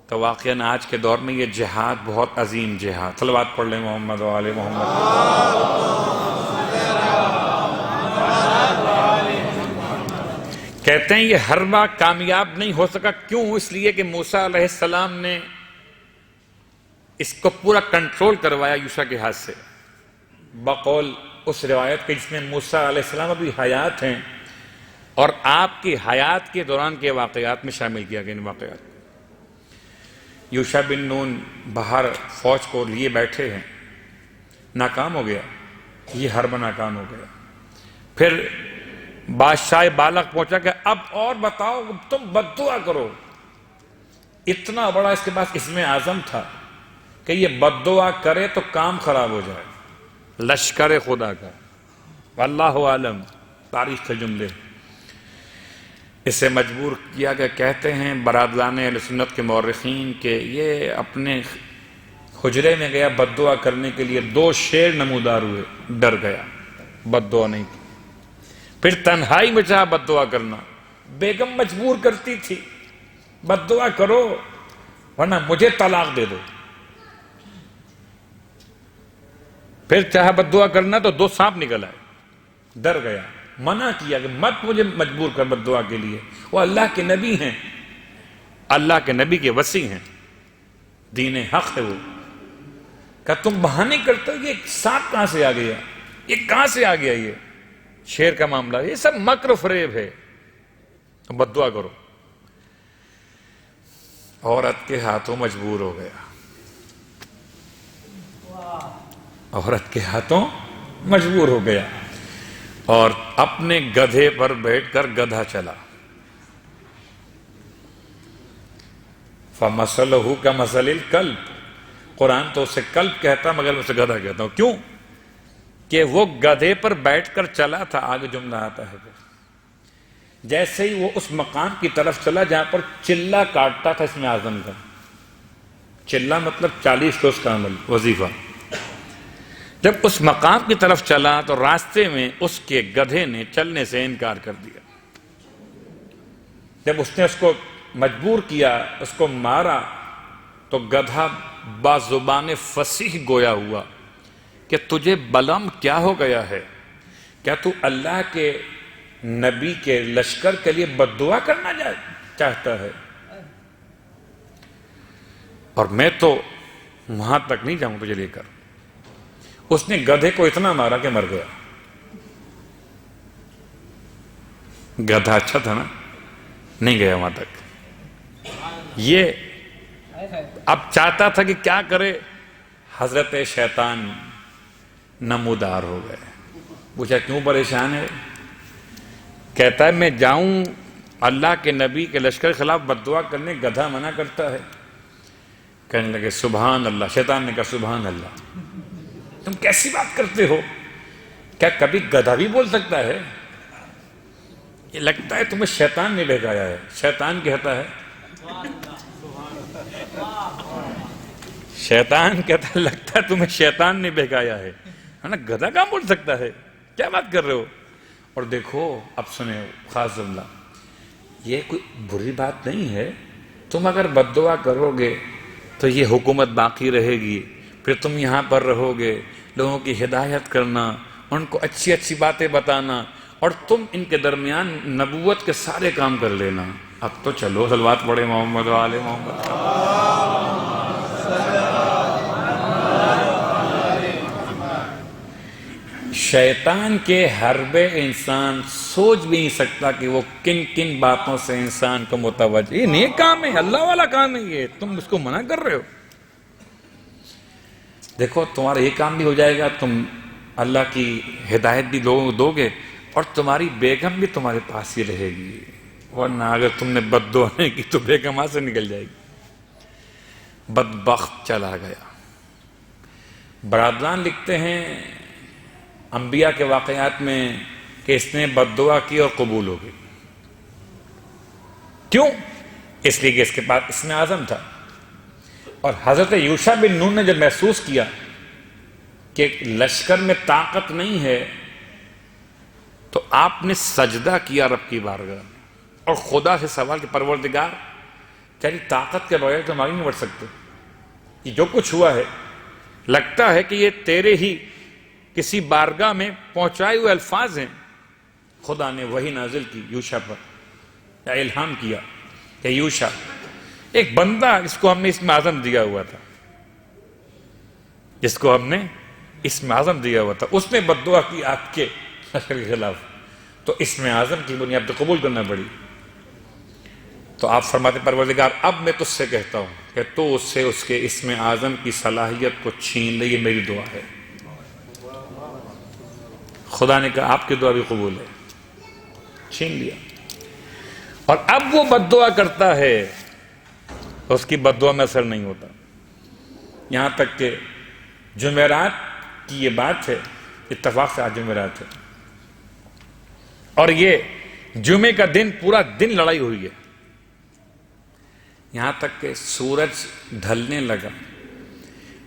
تو واقعاً آج کے دور میں یہ جہاد بہت عظیم جہاد. صلوات پڑھ لیں محمد و آل محمد. کہتے ہیں یہ ہر بار کامیاب نہیں ہو سکا. کیوں؟ اس لیے کہ موسیٰ علیہ السلام نے اس کو پورا کنٹرول کروایا یوشع کے ہاتھ سے، بقول اس روایت کے جس میں موسیٰ علیہ السلام ابھی حیات ہیں اور آپ کی حیات کے دوران کے واقعات میں شامل کیا گیا ان واقعات کو۔ یوشع بن نون باہر فوج کو لیے بیٹھے ہیں، ناکام ہو گیا، یہ حرب ناکام ہو گیا۔ پھر بادشاہ بالغ پہنچا کہ اب اور بتاؤ، تم بد دعا کرو۔ اتنا بڑا اس کے پاس اسم اعظم تھا کہ یہ بد دعا کرے تو کام خراب ہو جائے، لشکر خدا کا۔ واللہ عالم، تاریخ کے جملے۔ اسے مجبور کیا کہ کہتے ہیں برادران اہل سنت کے مورخین کہ یہ اپنے حجرے میں گیا بد دعا کرنے کے لیے، 2 شیر نمودار ہوئے، ڈر گیا، بد دعا نہیں کی۔ پھر تنہائی میں چاہا بد دعا کرنا، بیگم مجبور کرتی تھی بد دعا کرو ورنہ مجھے طلاق دے دو۔ پھر چاہا بد دعا کرنا تو 2 سانپ نکل آئے، ڈر گیا، منع کیا کہ مت مجھے مجبور کر بد دعا کے لیے، وہ اللہ کے نبی ہیں، اللہ کے نبی کے وصی ہیں، دین حق ہے وہ۔ کہ تم بہانے کرتے ہو، یہ سانپ کہاں سے آ گیا، یہ کہاں سے آ گیا، یہ شیر کا معاملہ، یہ سب مکر و فریب ہے، تم بد دعا کرو۔ عورت کے ہاتھوں مجبور ہو گیا، عورت کے ہاتھوں مجبور ہو گیا، اور اپنے گدھے پر بیٹھ کر گدھا چلا۔ فَمَثَلُهُ كَمَثَلِ الْكَلْبِ، قرآن تو اسے کلب کہتا مگر میں اسے گدھا کہتا ہوں۔ کیوں؟ کہ وہ گدھے پر بیٹھ کر چلا تھا، آگے جملہ آتا ہے، جیسے ہی وہ اس مقام کی طرف چلا جہاں پر چلہ کاٹتا تھا اسم اعظم کا، چلہ مطلب 40 روز کا عمل، وظیفہ، جب اس مقام کی طرف چلا تو راستے میں اس کے گدھے نے چلنے سے انکار کر دیا۔ جب اس نے اس کو مجبور کیا، اس کو مارا، تو گدھا بازبان فصیح گویا ہوا کہ تجھے بلم کیا ہو گیا ہے، کیا تو اللہ کے نبی کے لشکر کے لیے بد دعا کرنا چاہتا ہے؟ اور میں تو وہاں تک نہیں جاؤں تجھے لے کر۔ اس نے گدھے کو اتنا مارا کہ مر گیا۔ گدھا اچھا تھا نا، نہیں گیا وہاں تک۔ یہ اب چاہتا تھا کہ کیا کرے، حضرت شیطان نمودار ہو گئے۔ پوچھا کیوں پریشان ہے؟ کہتا ہے میں جاؤں اللہ کے نبی کے لشکر کے خلاف بد دعا کرنے، گدھا منع کرتا ہے۔ کہنے لگے سبحان اللہ، شیطان نے کہا سبحان اللہ، تم کیسی بات کرتے ہو، کیا کبھی گدھا بھی بول سکتا ہے؟ یہ لگتا ہے تمہیں شیطان نے بہکایا ہے۔ شیطان کہتا ہے، شیطان کہتا ہے لگتا ہے تمہیں شیطان نے بہکایا ہے نا، گدھا کہاں بول سکتا ہے، کیا بات کر رہے ہو؟ اور دیکھو اب سنیں خاص جملہ، یہ کوئی بری بات نہیں ہے، تم اگر بد دعا کرو گے تو یہ حکومت باقی رہے گی، پھر تم یہاں پر رہو گے، لوگوں کی ہدایت کرنا، ان کو اچھی اچھی باتیں بتانا، اور تم ان کے درمیان نبوت کے سارے کام کر لینا۔ اب تو چلو صلوات پڑھے محمد و آل محمد۔ شیطان کے حرب انسان سوچ بھی نہیں سکتا کہ وہ کن کن باتوں سے انسان کو متوجہ، یہ نیک کام ہے، اللہ والا کام ہے، یہ تم اس کو منع کر رہے ہو۔ دیکھو تمہارا یہ کام بھی ہو جائے گا، تم اللہ کی ہدایت بھی لوگوں کو دو گے، اور تمہاری بیگم بھی تمہارے پاس ہی رہے گی، ورنہ اگر تم نے بد دعا نہیں کی تو بیگم ہاتھ سے نکل جائے گی۔ بدبخت چلا گیا۔ برادران لکھتے ہیں انبیاء کے واقعات میں کہ اس نے بد دعا کی اور قبول ہو گئی۔ کیوں؟ اس لیے کہ اس کے پاس اسم اعظم تھا۔ اور حضرت یوشع بن نون نے جب محسوس کیا کہ لشکر میں طاقت نہیں ہے تو آپ نے سجدہ کیا رب کی بارگاہ میں، اور خدا سے سوال کہ پروردگار تیری طاقت کے بغیر تم آگے نہیں بڑھ سکتے، یہ جو کچھ ہوا ہے لگتا ہے کہ یہ تیرے ہی کسی بارگاہ میں پہنچائے ہوئے الفاظ ہیں۔ خدا نے وحی نازل کی یوشع پر، یا الہام کیا کہ یوشع، ایک بندہ جس کو ہم نے اسم اعظم دیا ہوا تھا، جس کو ہم نے اسم اعظم دیا ہوا تھا، اس نے بد دعا کی آپ کے لشکر کے خلاف، تو اسم اعظم کی بنیاد پہ قبول کرنا پڑی. تو آپ فرماتے پروردگار اب میں تجھ سے کہتا ہوں کہ تو اس سے اس کے اسم اعظم کی صلاحیت کو چھین لے، یہ میری دعا ہے. خدا نے کہا آپ کی دعا بھی قبول ہے، چھین لیا. اور اب وہ بد دعا کرتا ہے، اس کی بد دعا میں اثر نہیں ہوتا. یہاں تک کہ جمعرات کی یہ بات ہے، اتفاق سے آج جمعرات ہے، اور یہ جمعے کا دن پورا دن لڑائی ہوئی ہے. یہاں تک کہ سورج ڈھلنے لگا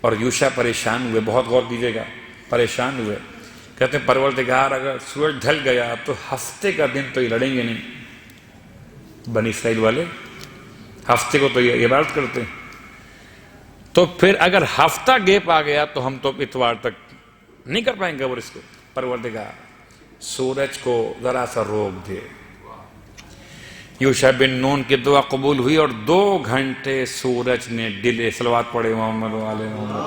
اور یوشع پریشان ہوئے. بہت غور کیجیے گا، پریشان ہوئے. کہتے ہیں پروردگار اگر سورج ڈھل گیا تو ہفتے کا دن تو یہ لڑیں گے نہیں. بنی اسرائیل والے ہفتے کو تو یہ عبادت کرتے ہیں، تو پھر اگر ہفتہ گیپ آ گیا تو ہم تو اتوار تک نہیں کر پائیں گے. اور اس کو پروردگار سورج کو ذرا سا روک دے. یوشع بن نون کی دعا قبول ہوئی اور 2 گھنٹے سورج نے ڈلے. صلوات پڑھے محمد و آل محمد.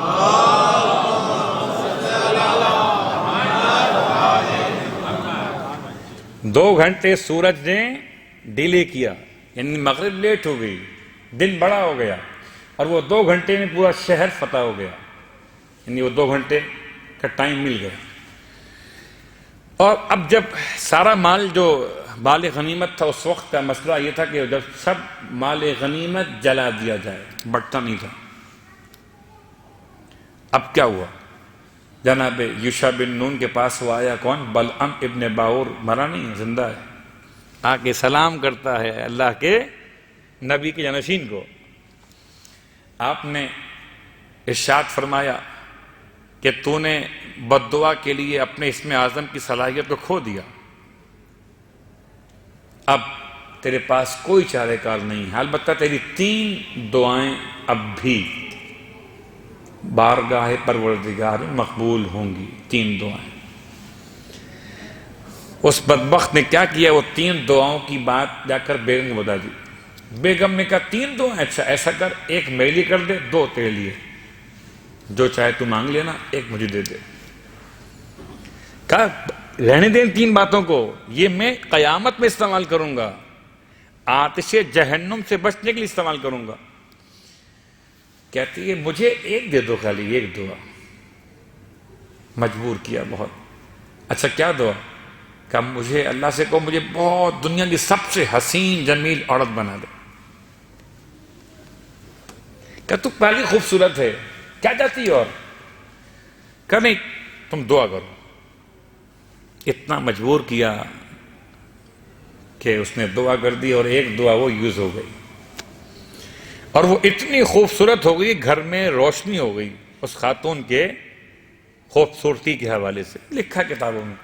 2 گھنٹے سورج نے ڈیلے کیا، یعنی مغرب لیٹ ہو گئی، دن بڑا ہو گیا، اور وہ 2 گھنٹے میں پورا شہر فتح ہو گیا. یعنی وہ 2 گھنٹے کا ٹائم مل گیا. اور اب جب سارا مال جو مال غنیمت تھا، اس وقت کا مسئلہ یہ تھا کہ جب سب مال غنیمت جلا دیا جائے، بٹتا نہیں تھا. اب کیا ہوا؟ جناب یوشع بن نون کے پاس وہ آیا. کون؟ بلعم ابن باور. مرا نہیں، زندہ ہے. آ کے سلام کرتا ہے اللہ کے نبی کے جانشین کو. آپ نے ارشاد فرمایا کہ تو نے بد دعا کے لیے اپنے اسم اعظم کی صلاحیت کو کھو دیا، اب تیرے پاس کوئی چارہ کار نہیں ہے. البتہ تیری 3 دعائیں اب بھی بارگاہ پروردگار مقبول ہوں گی. 3 دعائیں. اس بدبخت نے کیا کیا؟ وہ 3 دعاؤں کی بات جا کر بیگم کو بتا دی. بیگم نے کہا 3 دعائیں؟ اچھا ایسا کر، 1 میرے لیے کر دے، 2 تیرے لیے، جو چاہے تو مانگ لینا، 1 مجھے دے دے. کہا رہنے دیں 3 باتوں کو، یہ میں قیامت میں استعمال کروں گا، آتش جہنم سے بچنے کے لیے استعمال کروں گا. کہتی ہے مجھے 1 دے دو، خالی 1 دعا. مجبور کیا بہت. اچھا کیا دعا؟ کہ مجھے اللہ سے کہو مجھے بہت دنیا کی سب سے حسین جمیل عورت بنا دے. کہ تو پہلی خوبصورت ہے، کیا چاہتی ہے؟ اور کہ نہیں، تم دعا کرو. اتنا مجبور کیا کہ اس نے دعا کر دی، اور 1 دعا وہ یوز ہو گئی، اور وہ اتنی خوبصورت ہو گئی، گھر میں روشنی ہو گئی اس خاتون کے خوبصورتی کے حوالے سے. لکھا کتابوں میں.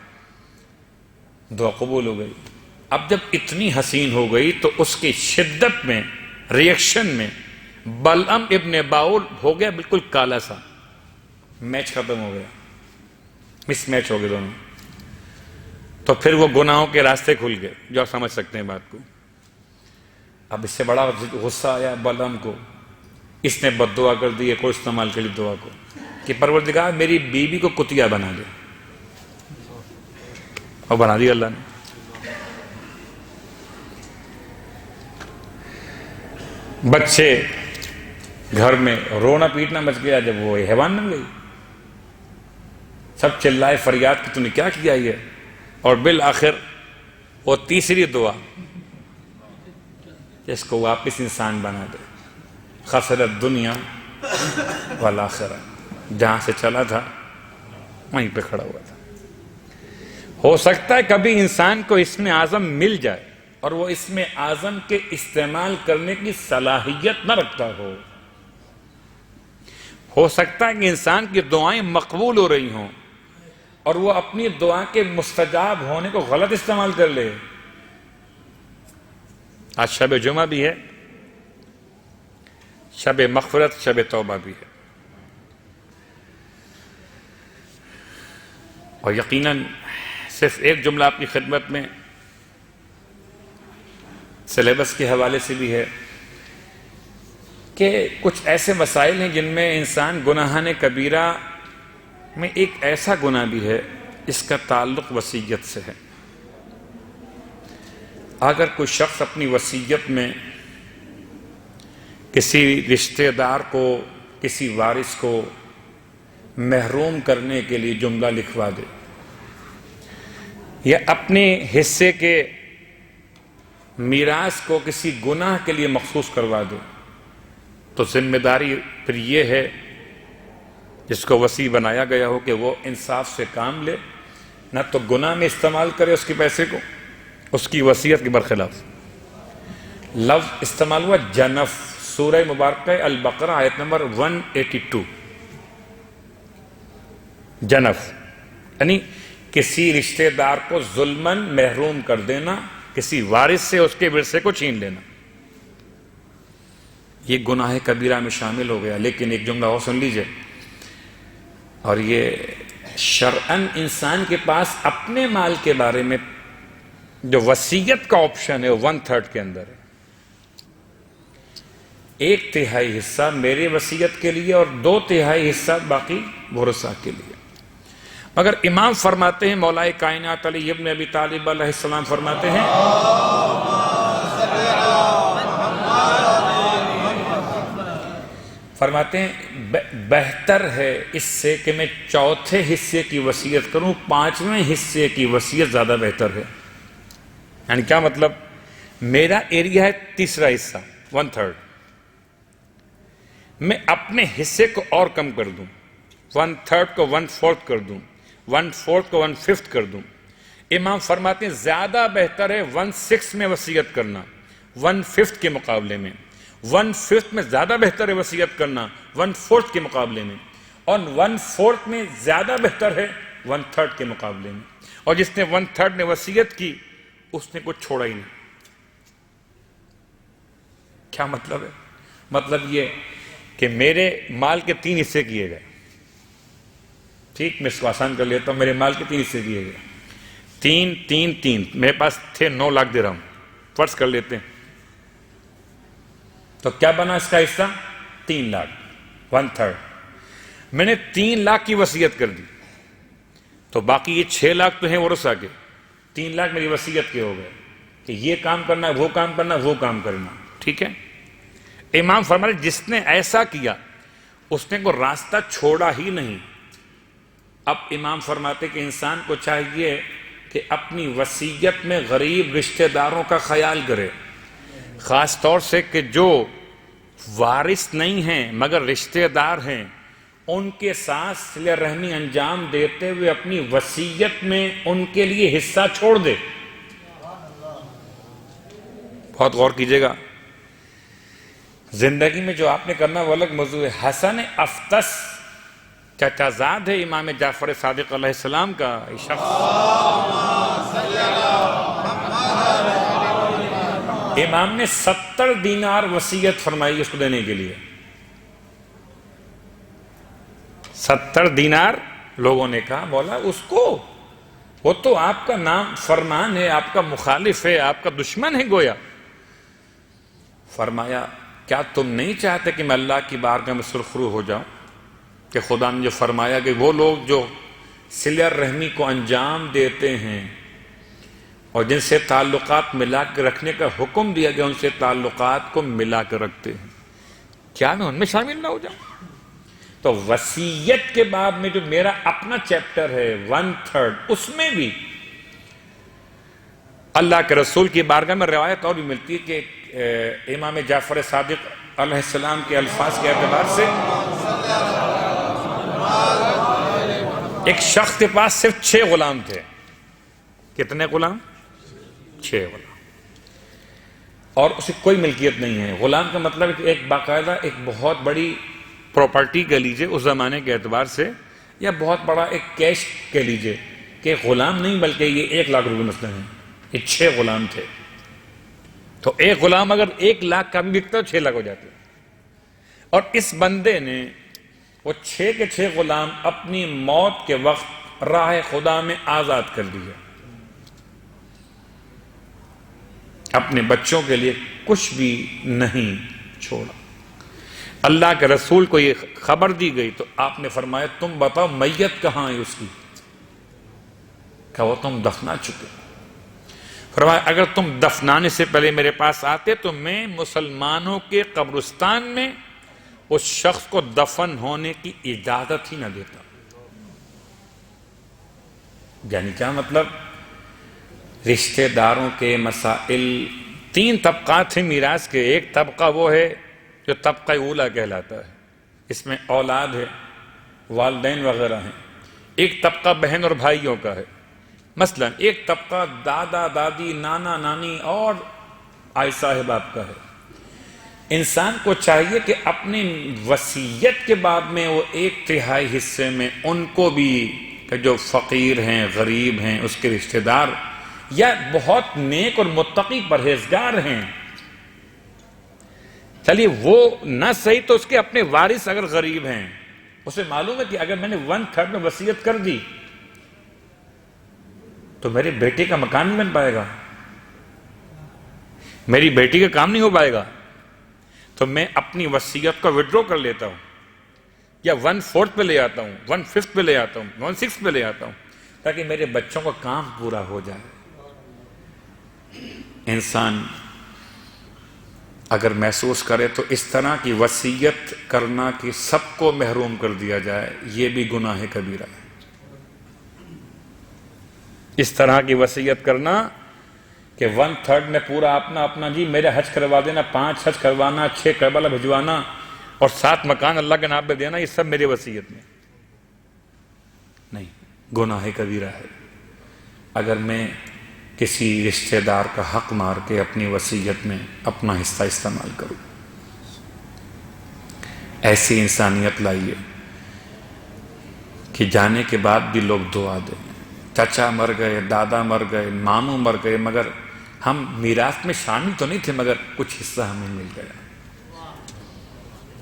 دعا قبول ہو گئی. اب جب اتنی حسین ہو گئی تو اس کی شدت میں، ریئیکشن میں بلعم ابن باور ہو گیا بالکل کالا سا. میچ ختم ہو گیا، مس میچ ہو گئے دونوں. تو پھر وہ گناہوں کے راستے کھل گئے، جو آپ سمجھ سکتے ہیں بات کو. اب اس سے بڑا غصہ آیا بلعم کو. اس نے بد دعا کر دی کو استعمال کے لیے دعا کو کہ پروردگار میری بیوی کو کتیا بنا دے، اور بنا دی اللہ نے. بچے گھر میں رونا پیٹنا مچ گیا جب وہ حیوان بن گئی. سب چلائے فریاد کہ تو نے کیا کیا یہ. اور بالآخر وہ تیسری دعا جس کو واپس انسان بنا دے. خسرت دنیا والآخرہ. جہاں سے چلا تھا وہیں پہ کھڑا ہوا تھا. ہو سکتا ہے کبھی انسان کو اسم اعظم مل جائے اور وہ اسم اعظم کے استعمال کرنے کی صلاحیت نہ رکھتا ہو. ہو سکتا ہے کہ انسان کی دعائیں مقبول ہو رہی ہوں اور وہ اپنی دعا کے مستجاب ہونے کو غلط استعمال کر لے. آج شب جمعہ بھی ہے، شب مغفرت، شب توبہ بھی ہے، اور یقیناً صرف ایک جملہ آپ کی خدمت میں سلیبس کے حوالے سے بھی ہے کہ کچھ ایسے مسائل ہیں جن میں انسان گناہان کبیرہ میں ایک ایسا گناہ بھی ہے اس کا تعلق وصیت سے ہے. اگر کوئی شخص اپنی وصیت میں کسی رشتہ دار کو، کسی وارث کو محروم کرنے کے لیے جملہ لکھوا دے یا اپنے حصے کے میراث کو کسی گناہ کے لیے مخصوص کروا دے، تو ذمہ داری پھر یہ ہے جس کو وصی بنایا گیا ہو کہ وہ انصاف سے کام لے، نہ تو گناہ میں استعمال کرے اس کے پیسے کو، اس کی وصیت کے برخلاف۔ لفظ استعمال ہوا جنف، سورہ مبارکہ البقرہ آیت نمبر 182۔ جنف یعنی کسی رشتہ دار کو ظلماً محروم کر دینا، کسی وارث سے اس کے ورثے کو چھین لینا، یہ گناہ کبیرہ میں شامل ہو گیا۔ لیکن ایک جملہ اور سن لیجئے، اور یہ شرعاً انسان کے پاس اپنے مال کے بارے میں جو وصیت کا آپشن ہے وہ 1/3 کے اندر ہے۔ 1/3 حصہ میرے وصیت کے لیے اور 2/3 حصہ باقی ورثاء کے لیے۔ مگر امام فرماتے ہیں، مولا کائنات علی ابن ابی طالب علیہ السلام فرماتے ہیں بہتر ہے اس سے کہ میں 4تھے حصے کی وصیت کروں، 5ویں حصے کی وصیت زیادہ بہتر ہے۔ یعنی کیا مطلب؟ میرا ایریا ہے 3 حصہ 1/3، میں اپنے حصے کو اور کم کر دوں، 1/3 کو 1/4 کر دوں، 1/4 کو 1/5 کر دوں۔ امام فرماتے ہیں زیادہ بہتر ہے 1/6 میں وصیت کرنا 1/5 کے مقابلے میں، 1/5 میں زیادہ بہتر ہے وصیت کرنا 1/4 کے مقابلے میں، اور 1/4 میں زیادہ بہتر ہے 1/3 کے مقابلے میں۔ اور جس نے 1/3 میں وصیت کی اس نے کچھ چھوڑا ہی نہیں۔ کیا مطلب ہے؟ مطلب یہ کہ میرے مال کے 3 حصے کیے گئے، ٹھیک، میں اس کو آسان کر لیتا ہوں، میرے مال کے 3 حصے کیے گئے، 3 3 3، میرے پاس تھے 9 لاکھ درہم، فرض کر لیتے ہیں، تو کیا بنا اس کا حصہ؟ 3 لاکھ، 1/3۔ میں نے 3 لاکھ کی وصیت کر دی، تو باقی یہ 6 لاکھ تو ہیں ورثاء کے، 3 لاکھ میری وصیت کے ہو گئے کہ یہ کام کرنا، وہ کام کرنا، وہ کام کرنا، ٹھیک ہے۔ امام فرماتے ہیں جس نے ایسا کیا اس نے کوئی راستہ چھوڑا ہی نہیں۔ اب امام فرماتے کہ انسان کو چاہیے کہ اپنی وصیت میں غریب رشتہ داروں کا خیال کرے، خاص طور سے کہ جو وارث نہیں ہیں مگر رشتہ دار ہیں، ان کے ساتھ صلہ رحمی انجام دیتے ہوئے اپنی وصیت میں ان کے لیے حصہ چھوڑ دے۔ بہت غور کیجئے گا، زندگی میں جو آپ نے کرنا وہ الگ موضوع ہے۔ حسن افطس چچا زاد ہے امام جعفر صادق علیہ السلام کا شخص، امام نے 70 دینار وصیت فرمائی اس کو دینے کے لیے، 70 دینار۔ لوگوں نے کہا مولا اس کو، وہ تو آپ کا نام فرمان ہے، آپ کا مخالف ہے، آپ کا دشمن ہے گویا۔ فرمایا کیا تم نہیں چاہتے کہ میں اللہ کی بارگاہ میں سرخرو ہو جاؤں کہ خدا نے جو فرمایا کہ وہ لوگ جو صلہ رحمی کو انجام دیتے ہیں اور جن سے تعلقات ملا کے رکھنے کا حکم دیا گیا ان سے تعلقات کو ملا کے رکھتے ہیں، کیا میں ان میں شامل نہ ہو جاؤں؟ تو وصیت کے باب میں جو میرا اپنا چیپٹر ہے 1/3، اس میں بھی اللہ کے رسول کی بارگاہ میں روایت اور بھی ملتی ہے کہ امام جعفر صادق علیہ السلام کے الفاظ کے اعتبار سے ایک شخص کے پاس صرف 6 غلام تھے۔ کتنے غلام؟ 6 غلام، اور اسے کوئی ملکیت نہیں ہے۔ غلام کا مطلب ایک باقاعدہ ایک بہت بڑی پراپرٹی کہہ لیجئے اس زمانے کے اعتبار سے، یا بہت بڑا ایک کیش کہہ لیجئے، کہ غلام نہیں بلکہ یہ 1 لاکھ روپے مثلا ہیں۔ یہ 6 غلام تھے، تو ایک غلام اگر 1 لاکھ کا بھی بکتا تو 6 لاکھ ہو جاتے۔ اور اس بندے نے وہ 6 کے 6 غلام اپنی موت کے وقت راہ خدا میں آزاد کر دیے، اپنے بچوں کے لیے کچھ بھی نہیں چھوڑا۔ اللہ کے رسول کو یہ خبر دی گئی تو آپ نے فرمایا تم بتاؤ میت کہاں ہے اس کی؟ کہ وہ تم دفنا چکے۔ فرمایا اگر تم دفنانے سے پہلے میرے پاس آتے تو میں مسلمانوں کے قبرستان میں اس شخص کو دفن ہونے کی اجازت ہی نہ دیتا. یعنی کیا مطلب؟ رشتہ داروں کے مسائل 3 طبقات ہیں میراث کے. ایک طبقہ وہ ہے جو طبقہ اولا کہلاتا ہے، اس میں اولاد ہے، والدین وغیرہ ہیں. ایک طبقہ بہن اور بھائیوں کا ہے. مثلا ایک طبقہ دادا دادی نانا نانی اور آئی صاحب آپ کا ہے. انسان کو چاہیے کہ اپنی وصیت کے باب میں وہ 1/3 حصے میں ان کو بھی، کہ جو فقیر ہیں غریب ہیں اس کے رشتہ دار یا بہت نیک اور متقی پرہیزگار ہیں، چلیے وہ نہ صحیح تو اس کے اپنے وارث اگر غریب ہیں، اسے معلوم ہے کہ اگر میں نے 1/3 میں وصیت کر دی تو میرے بیٹے کا مکان نہیں بن پائے گا، میری بیٹی کا کام نہیں ہو پائے گا، تو میں اپنی وصیت کو وڈرو کر لیتا ہوں یا 1/4 پہ لے آتا ہوں، 1/5 پہ لے آتا ہوں، 1/6 پہ لے آتا ہوں، تاکہ میرے بچوں کا کام پورا ہو جائے. انسان اگر محسوس کرے تو اس طرح کی وصیت کرنا کہ سب کو محروم کر دیا جائے، یہ بھی گناہ کبیرہ ہے. اس طرح کی وصیت کرنا کہ 1/3 میں پورا اپنا جی میرے حج کروا دینا، 5 حج کروانا، 6 کربلا بھجوانا اور 7 مکان اللہ کے نام پہ دینا، یہ سب میری وصیت میں نہیں. گناہ کبیرہ ہے اگر میں کسی رشتہ دار کا حق مار کے اپنی وصیت میں اپنا حصہ استعمال کروں. ایسی انسانیت لائیے کہ جانے کے بعد بھی لوگ دعا دیں. چچا مر گئے، دادا مر گئے، ماموں مر گئے، مگر ہم میراث میں شامل تو نہیں تھے، مگر کچھ حصہ ہمیں مل گیا.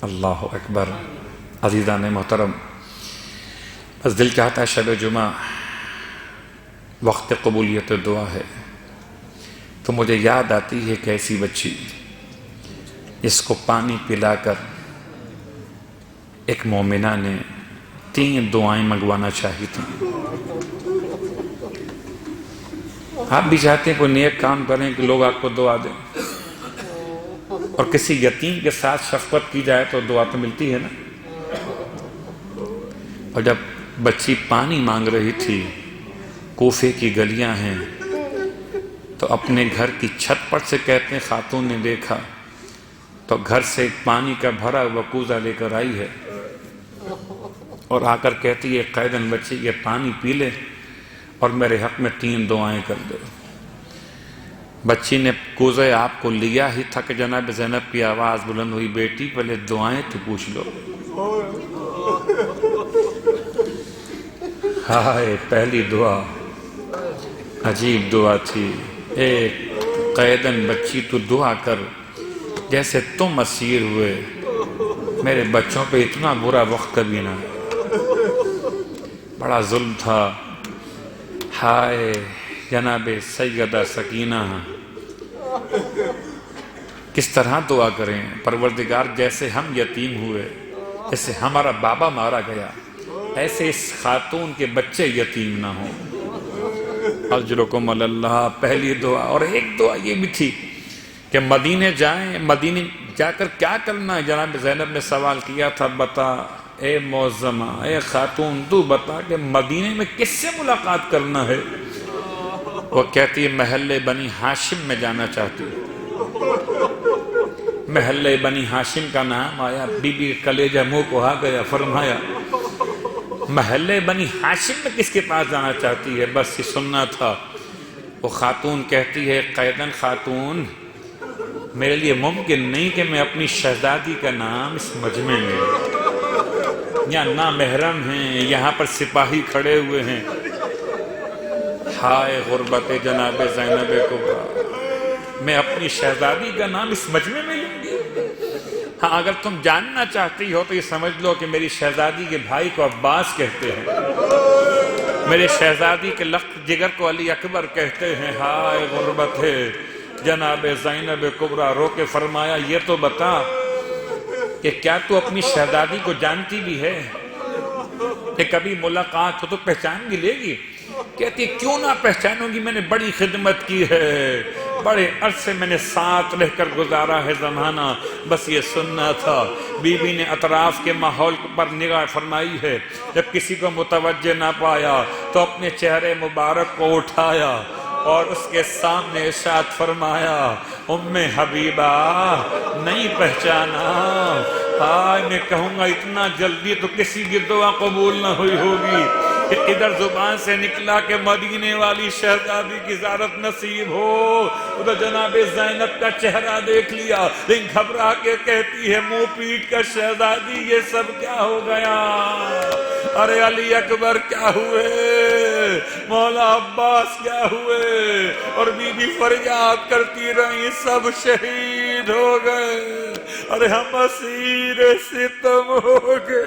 اللہ اکبر. عزیزان محترم، بس دل چاہتا ہے شب جمعہ وقت قبولیت دعا ہے تو مجھے یاد آتی ہے کہ ایسی بچی اس کو پانی پلا کر ایک مومنہ نے 3 دعائیں منگوانا چاہی تھیں. آپ بھی چاہتے ہیں کوئی نیک کام کریں کہ لوگ آپ کو دعا دیں، اور کسی یتیم کے ساتھ شفقت کی جائے تو دعا تو ملتی ہے نا. اور جب بچی پانی مانگ رہی تھی، کوفے کی گلیاں ہیں، تو اپنے گھر کی چھت پر سے کہتے ہیں خاتون نے دیکھا تو گھر سے ایک پانی کا بھرا ہوا کوزہ لے کر آئی ہے اور آ کر کہتی ہے قیدن بچی یہ پانی پی لے اور میرے حق میں 3 دعائیں کر دے. بچی نے کوزہ آپ کو لیا ہی تھا کہ جناب زینب کی آواز بلند ہوئی، بیٹی پہلے دعائیں تو پوچھ لو. ہائے پہلی دعا عجیب دعا تھی. ایک قیدن بچی تو دعا کر جیسے تم اسیر ہوئے، میرے بچوں پہ اتنا برا وقت کبھی نہ. بڑا ظلم تھا. ہائے جناب سیدہ سکینہ کس طرح دعا کریں، پروردگار جیسے ہم یتیم ہوئے، جیسے ہمارا بابا مارا گیا، ایسے اس خاتون کے بچے یتیم نہ ہوں. اجرکم علی اللہ پہلی دعا. اور ایک دعا یہ بھی تھی کہ مدینے جائیں، مدینے جا کر کیا کرنا ہے. جناب زینب نے سوال کیا تھا، بتا اے معظمہ، اے خاتون تو بتا کہ مدینے میں کس سے ملاقات کرنا ہے. وہ کہتی ہے محلے بنی ہاشم میں جانا چاہتی ہے. محلے بنی ہاشم کا نام آیا، بی بی کلیجہ منہ کو آ گیا. فرمایا محلے بنی ہاشم میں کس کے پاس جانا چاہتی ہے، بس یہ سننا تھا. وہ خاتون کہتی ہے قیدن خاتون میرے لیے ممکن نہیں کہ میں اپنی شہزادی کا نام اس مجمع میں، یہاں نامحرم ہیں، یہاں پر سپاہی کھڑے ہوئے ہیں. ہائے غربت جناب زینب کبریٰ، میں اپنی شہزادی کا نام اس مجمع میں لوں گی. ہاں اگر تم جاننا چاہتی ہو تو یہ سمجھ لو کہ میری شہزادی کے بھائی کو عباس کہتے ہیں، میرے شہزادی کے لخت جگر کو علی اکبر کہتے ہیں. ہائے غربت ہے جناب زینب کبریٰ رو کے فرمایا یہ تو بتا کہ کیا تو اپنی شہزادی کو جانتی بھی ہے، کہ کبھی ملاقات ہو تو پہچان بھی لے گی. کہتی کیوں نہ پہچانوں گی، میں نے بڑی خدمت کی ہے، بڑے عرصے میں نے ساتھ رہ کر گزارا ہے زمانہ، بس یہ سننا تھا۔ بی بی نے اطراف کے ماحول پر نگاہ فرمائی ہے، جب کسی کو متوجہ نہ پایا تو اپنے چہرے مبارک کو اٹھایا اور اس کے سامنے ارشاد فرمایا، ام حبیبہ نہیں پہچانا؟ میں کہوں گا اتنا جلدی تو کسی کی دعا قبول نہ ہوئی ہوگی کہ ادھر زبان سے نکلا کہ مدینے والی شہزادی کی زیارت نصیب ہو، ادھر جناب زینب کا چہرہ دیکھ لیا، لیکن گھبرا کے کہتی ہے منہ پیٹ کر، شہزادی یہ سب کیا ہو گیا؟ ارے علی اکبر کیا ہوئے، مولا عباس کیا ہوئے؟ اور بی بی فریاد کرتی رہی سب شہید ہو گئے، ارے ہم اسیر ستم ہو گئے۔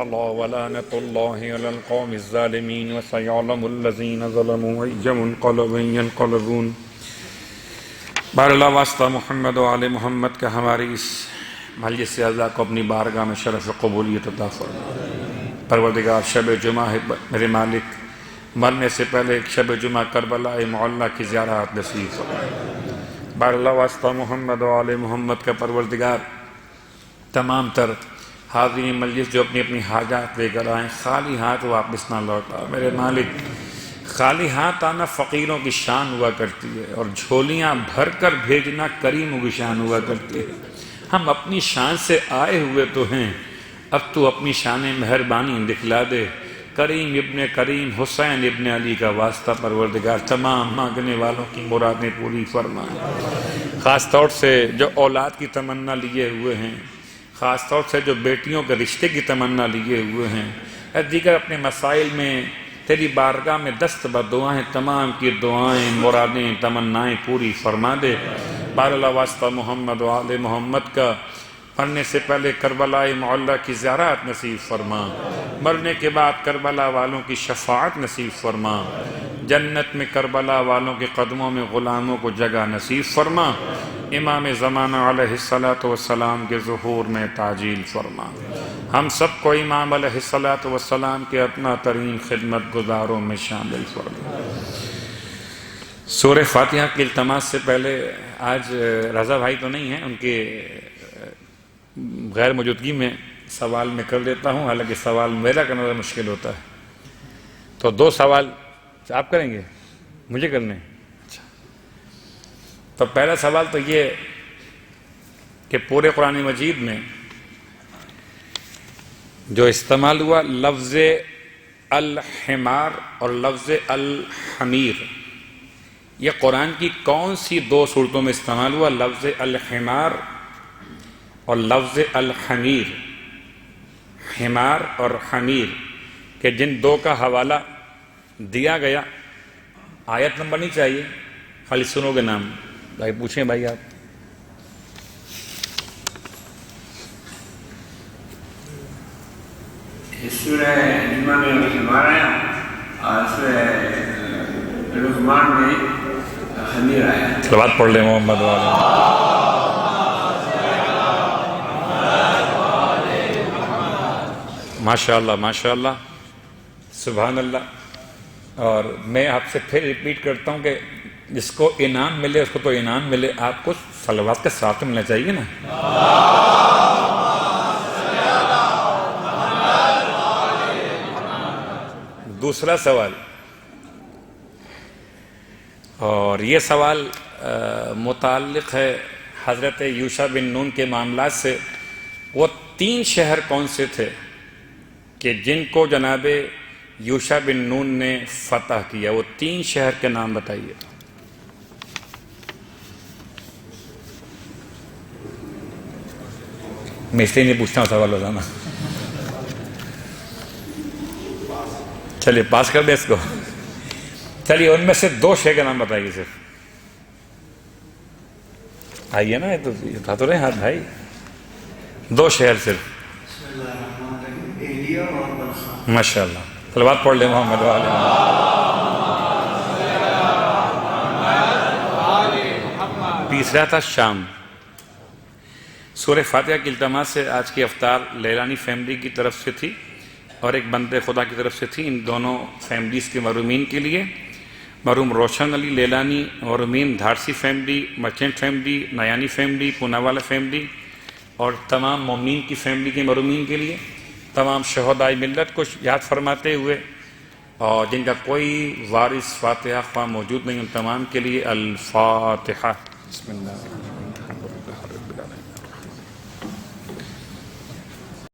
اللہ ولعنت اللہ علی القوم الظالمین وسیعلم الذین ظلموا ای منقلب ینقلبون۔ بار اللہ واسطہ محمد و آل محمد کا ہماری اس مجلس سے اللہ کو اپنی بارگاہ میں شرف قبولیت عطا فرما۔ پروردگار شب جمعہ ہے میرے مالک، مرنے سے پہلے ایک شب جمعہ کربلا معلیٰ کی زیارت نصیب فرما۔ بار اللہ واسطہ محمد و آل محمد کا پروردگار تمام تر حاضرین مجلس جو اپنی اپنی حاجات لے کر آئیں، خالی ہاتھ واپس نہ لوٹا۔ میرے مالک خالی ہاتھ آنا فقیروں کی شان ہوا کرتی ہے، اور جھولیاں بھر کر بھیجنا کریموں کی شان ہوا کرتی ہے۔ ہم اپنی شان سے آئے ہوئے تو ہیں، اب تو اپنی شان مہربانی دکھلا دے۔ کریم ابن کریم حسین ابن علی کا واسطہ پروردگار تمام مانگنے والوں کی مرادیں پوری فرما۔ خاص طور سے جو اولاد کی تمنا لیے ہوئے ہیں، خاص طور سے جو بیٹیوں کے رشتے کی تمنا لیے ہوئے ہیں، دیگر اپنے مسائل میں تیری بارگاہ میں دست بدعائیں، تمام کی دعائیں، مرادیں، تمنائیں پوری فرما دے۔ بار اللہ واسطہ محمد و آل محمد کا مرنے سے پہلے کربلا معلیٰ کی زیارت نصیب فرما، مرنے کے بعد کربلا والوں کی شفاعت نصیب فرما، جنت میں کربلا والوں کے قدموں میں غلاموں کو جگہ نصیب فرما، امام زمانہ علیہ السلام کے ظہور میں تعجیل فرما۔ ہم سب کو امام علیہ السلام کے اتنا ترین خدمت گزاروں میں شامل فرما۔ سورہ فاتحہ کی التماس سے پہلے آج رضا بھائی تو نہیں ہیں، ان کے غیر موجودگی میں سوال میں کر دیتا ہوں، حالانکہ سوال میرا کرنا ذرا مشکل ہوتا ہے، تو 2 سوال آپ کریں گے، مجھے کرنے ہیں؟ اچھا، تو پہلا سوال تو یہ کہ پورے قرآن مجید میں جو استعمال ہوا لفظ الحمار اور لفظ الحمیر، یہ قرآن کی کون سی 2 صورتوں میں استعمال ہوا؟ لفظ الحمار اور لفظ الحمیر، حمار اور حمیر کہ جن 2 کا حوالہ دیا گیا، آیت نمبر نہیں چاہیے، خالی سنو گے نام۔ بھائی پوچھیں بھائی آپ۔ سورہ نمہ میں حمار آیا اور سورہ لقمان میں حمیر آیا۔ صلوات پڑھ لیں محمد والے۔ ماشاءاللہ ماشاءاللہ، سبحان اللہ۔ اور میں آپ سے پھر ریپیٹ کرتا ہوں کہ جس کو انعام ملے اس کو تو انعام ملے، آپ کو صلوات کے ساتھ ملنا چاہیے نا۔ دوسرا سوال، اور یہ سوال متعلق ہے حضرت یوشع بن نون کے معاملات سے۔ وہ 3 شہر کون سے تھے کہ جن کو جناب یوشع بن نون نے فتح کیا؟ وہ 3 شہر کے نام بتائیے۔ میں اس لیے نہیں پوچھتا ہوں سوال روزانہ، چلیے پاس کر دیں اس کو۔ چلیے ان میں سے 2 شہر کے نام بتائیے صرف۔ آئیے نا، یہ تو اٹھا تو رہے ہاتھ بھائی، 2 شہر صرف۔ ماشاءاللہ، صلوات پڑھ لیں محمد والے۔ تیسرا تھا شام۔ سورہ فاتحہ کی التماس سے آج کی افطار لیلانی فیملی کی طرف سے تھی اور ایک بندے خدا کی طرف سے تھی. ان دونوں فیملیز کے مرحومین کے لیے، مرحوم روشن علی لیلانی مرحومین Dharsi family, merchant family, Niyani family, Poonawala family اور تمام مومنین کی فیملی کے مرحومین کے لیے، تمام شہدائے ملت کو یاد فرماتے ہوئے اور جن کا کوئی وارث فاتحہ خواہ موجود نہیں، ان تمام کے لیے الفاتحہ. بسم اللہ.